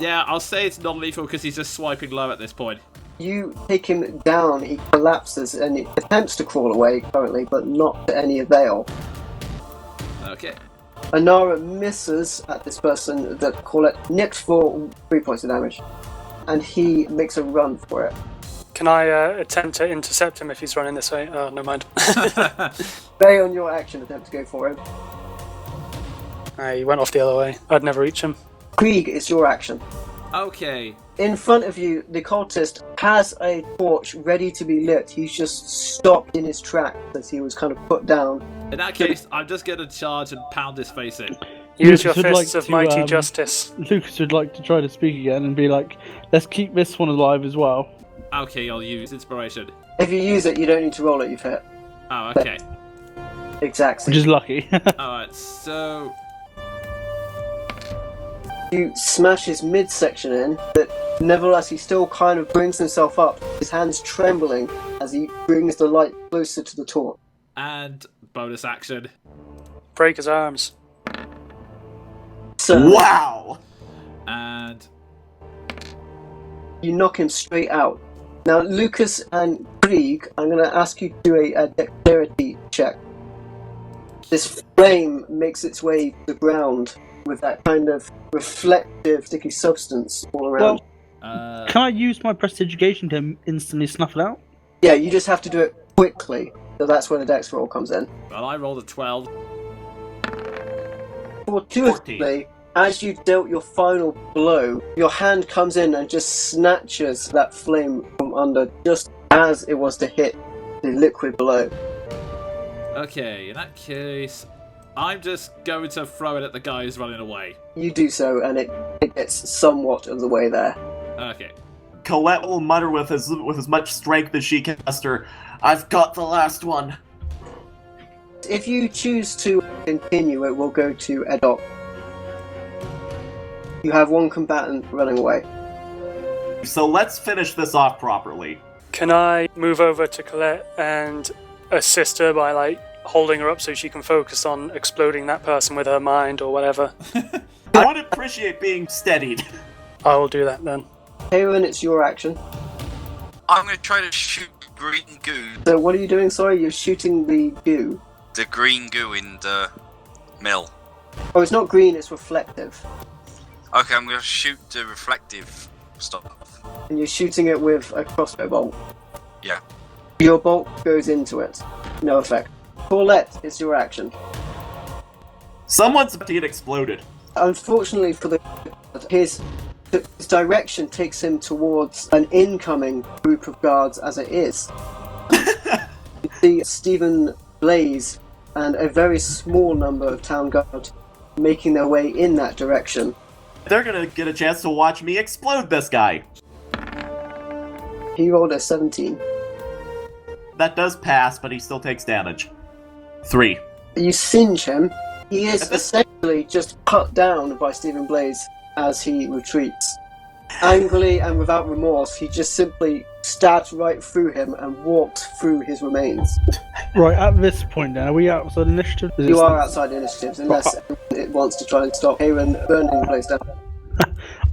Yeah, I'll say it's non-lethal because he's just swiping low at this point. You take him down, he collapses and he attempts to crawl away currently, but not to any avail. Okay. Anara misses at this person that Colette nicked for 3 points of damage, and he makes a run for it. Can I attempt to intercept him if he's running this way? Oh, never mind. Stay on your action attempt to go for him. He went off the other way. I'd never reach him. Krieg, it's your action. Okay. In front of you, the cultist has a torch ready to be lit. He's just stopped in his tracks as he was kind of put down. In that case, I'm just going to charge and pound his face in. Use your Lucas would fists like of to, mighty justice. Lucas would like to try to speak again and be like, let's keep this one alive as well. Okay, I'll use inspiration. If you use it, you don't need to roll it, you've hit. Oh, okay. Exactly. Which is lucky. Alright, so... You smash his midsection in, but nevertheless he still kind of brings himself up, his hands trembling as he brings the light closer to the torch. And bonus action. Break his arms. So Wow. And... you knock him straight out. Now Lucas and Krieg, I'm going to ask you to do a dexterity check. This flame makes its way to the ground with that kind of reflective, sticky substance all around. Can I use my prestidigitation to instantly snuff it out? Yeah, you just have to do it quickly. So that's where the dex roll comes in. well, I rolled a 12. Fortuitously, as you dealt your final blow, your hand comes in and just snatches that flame from under just as it was to hit the liquid below. Okay, in that case... I'm just going to throw it at the guy who's running away. You do so, and it gets somewhat of the way there. Okay. Colette will mutter with as much strength as she can muster, "I've got the last one." If you choose to continue, it will go to Edok. You have one combatant running away. So let's finish this off properly. Can I move over to Colette and assist her by, like, holding her up so she can focus on exploding that person with her mind or whatever? I would appreciate being steadied. I will do that then. Karen, it's your action. I'm going to try to shoot green goo. So what are you doing? Sorry, you're shooting the goo. The green goo in the mill. Oh, it's not green, it's reflective. Okay, I'm going to shoot the reflective stuff. And you're shooting it with a crossbow bolt. Yeah. Your bolt goes into it. No effect. Paulette, it's your action. Someone's it exploded. Unfortunately for his direction takes him towards an incoming group of guards as it is. You see Stephen Blaze and a very small number of town guard making their way in that direction. They're gonna get a chance to watch me explode this guy. He rolled a 17. That does pass, but he still takes damage. 3. You singe him. He is essentially just cut down by Stephen Blaze as he retreats. Angrily and without remorse, he just simply stabs right through him and walks through his remains. Right, at this point then, are we outside initiative? You are outside initiatives, unless it wants to try and stop Aaron burning the place down.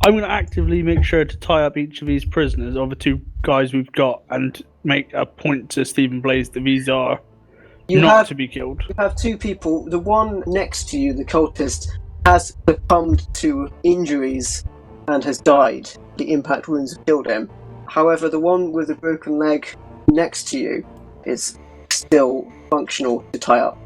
I'm going to actively make sure to tie up each of these prisoners, or the two guys we've got, and make a point to Stephen Blaze that these are to be killed. You have two people. The one next to you, the cultist, has succumbed to injuries and has died. The impact wounds have killed him. However, the one with the broken leg next to you is still functional to tie up.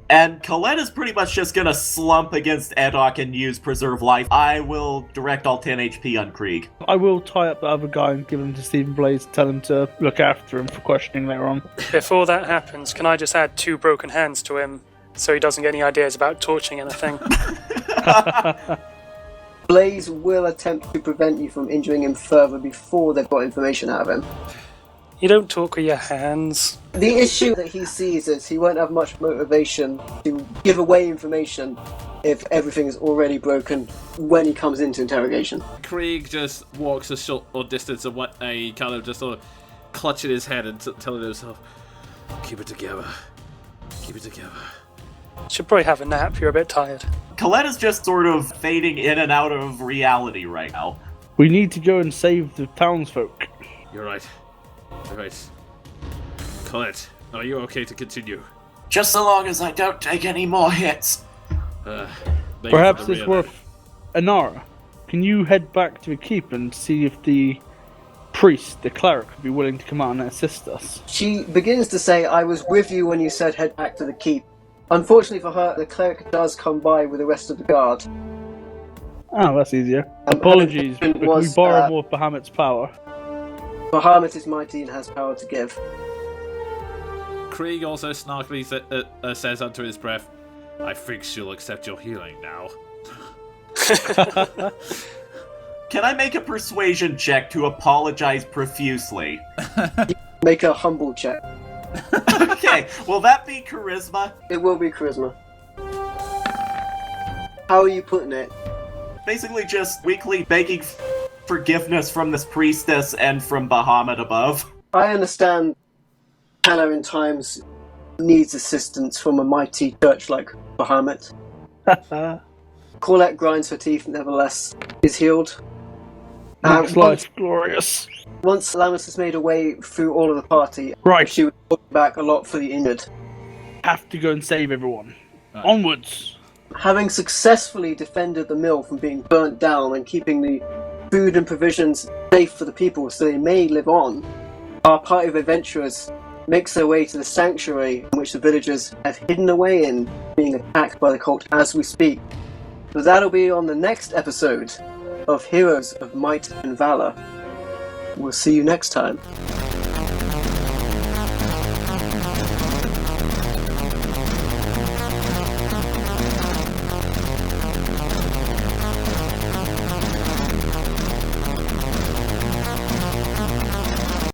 And Colette is pretty much just gonna slump against Edok and use Preserve Life. I will direct all 10 HP on Krieg. I will tie up the other guy and give him to Stephen Blaze, tell him to look after him for questioning later on. Before that happens, can I just add 2 broken hands to him so he doesn't get any ideas about torching anything? Blaze will attempt to prevent you from injuring him further before they've got information out of him. You don't talk with your hands. The issue that he sees is he won't have much motivation to give away information if everything is already broken when he comes into interrogation. Krieg just walks a short distance away, kind of just sort of clutching his head and telling himself, keep it together. Keep it together. Should probably have a nap, you're a bit tired. Colette is just sort of fading in and out of reality right now. We need to go and save the townsfolk. You're right. You're right. Colette, are you okay to continue? Just so long as I don't take any more hits. Perhaps it's worth... Anara, can you head back to the keep and see if the priest, the cleric, would be willing to come out and assist us? She begins to say, I was with you when you said head back to the keep. Unfortunately for her, the cleric does come by with the rest of the guard. Oh, that's easier. Apologies, but we borrow more of Bahamut's power. Bahamut is mighty and has power to give. Krieg also snarkily says under his breath, I think she'll accept your healing now. Can I make a persuasion check to apologize profusely? Make a humble check. Okay, will that be charisma? It will be charisma. How are you putting it? Basically just weekly begging forgiveness from this priestess and from Bahamut above. I understand Hannah in times needs assistance from a mighty church like Bahamut. Colette grinds her teeth, nevertheless, is healed. Makes life glorious. Once Lamus has made her way through all of the party, Right. she would look back a lot for the injured. Have to go and save everyone. Right. Onwards! Having successfully defended the mill from being burnt down and keeping the food and provisions safe for the people so they may live on, our party of adventurers makes their way to the sanctuary in which the villagers have hidden away in, being attacked by the cult as we speak. But that'll be on the next episode of Heroes of Might and Valor. We'll see you next time.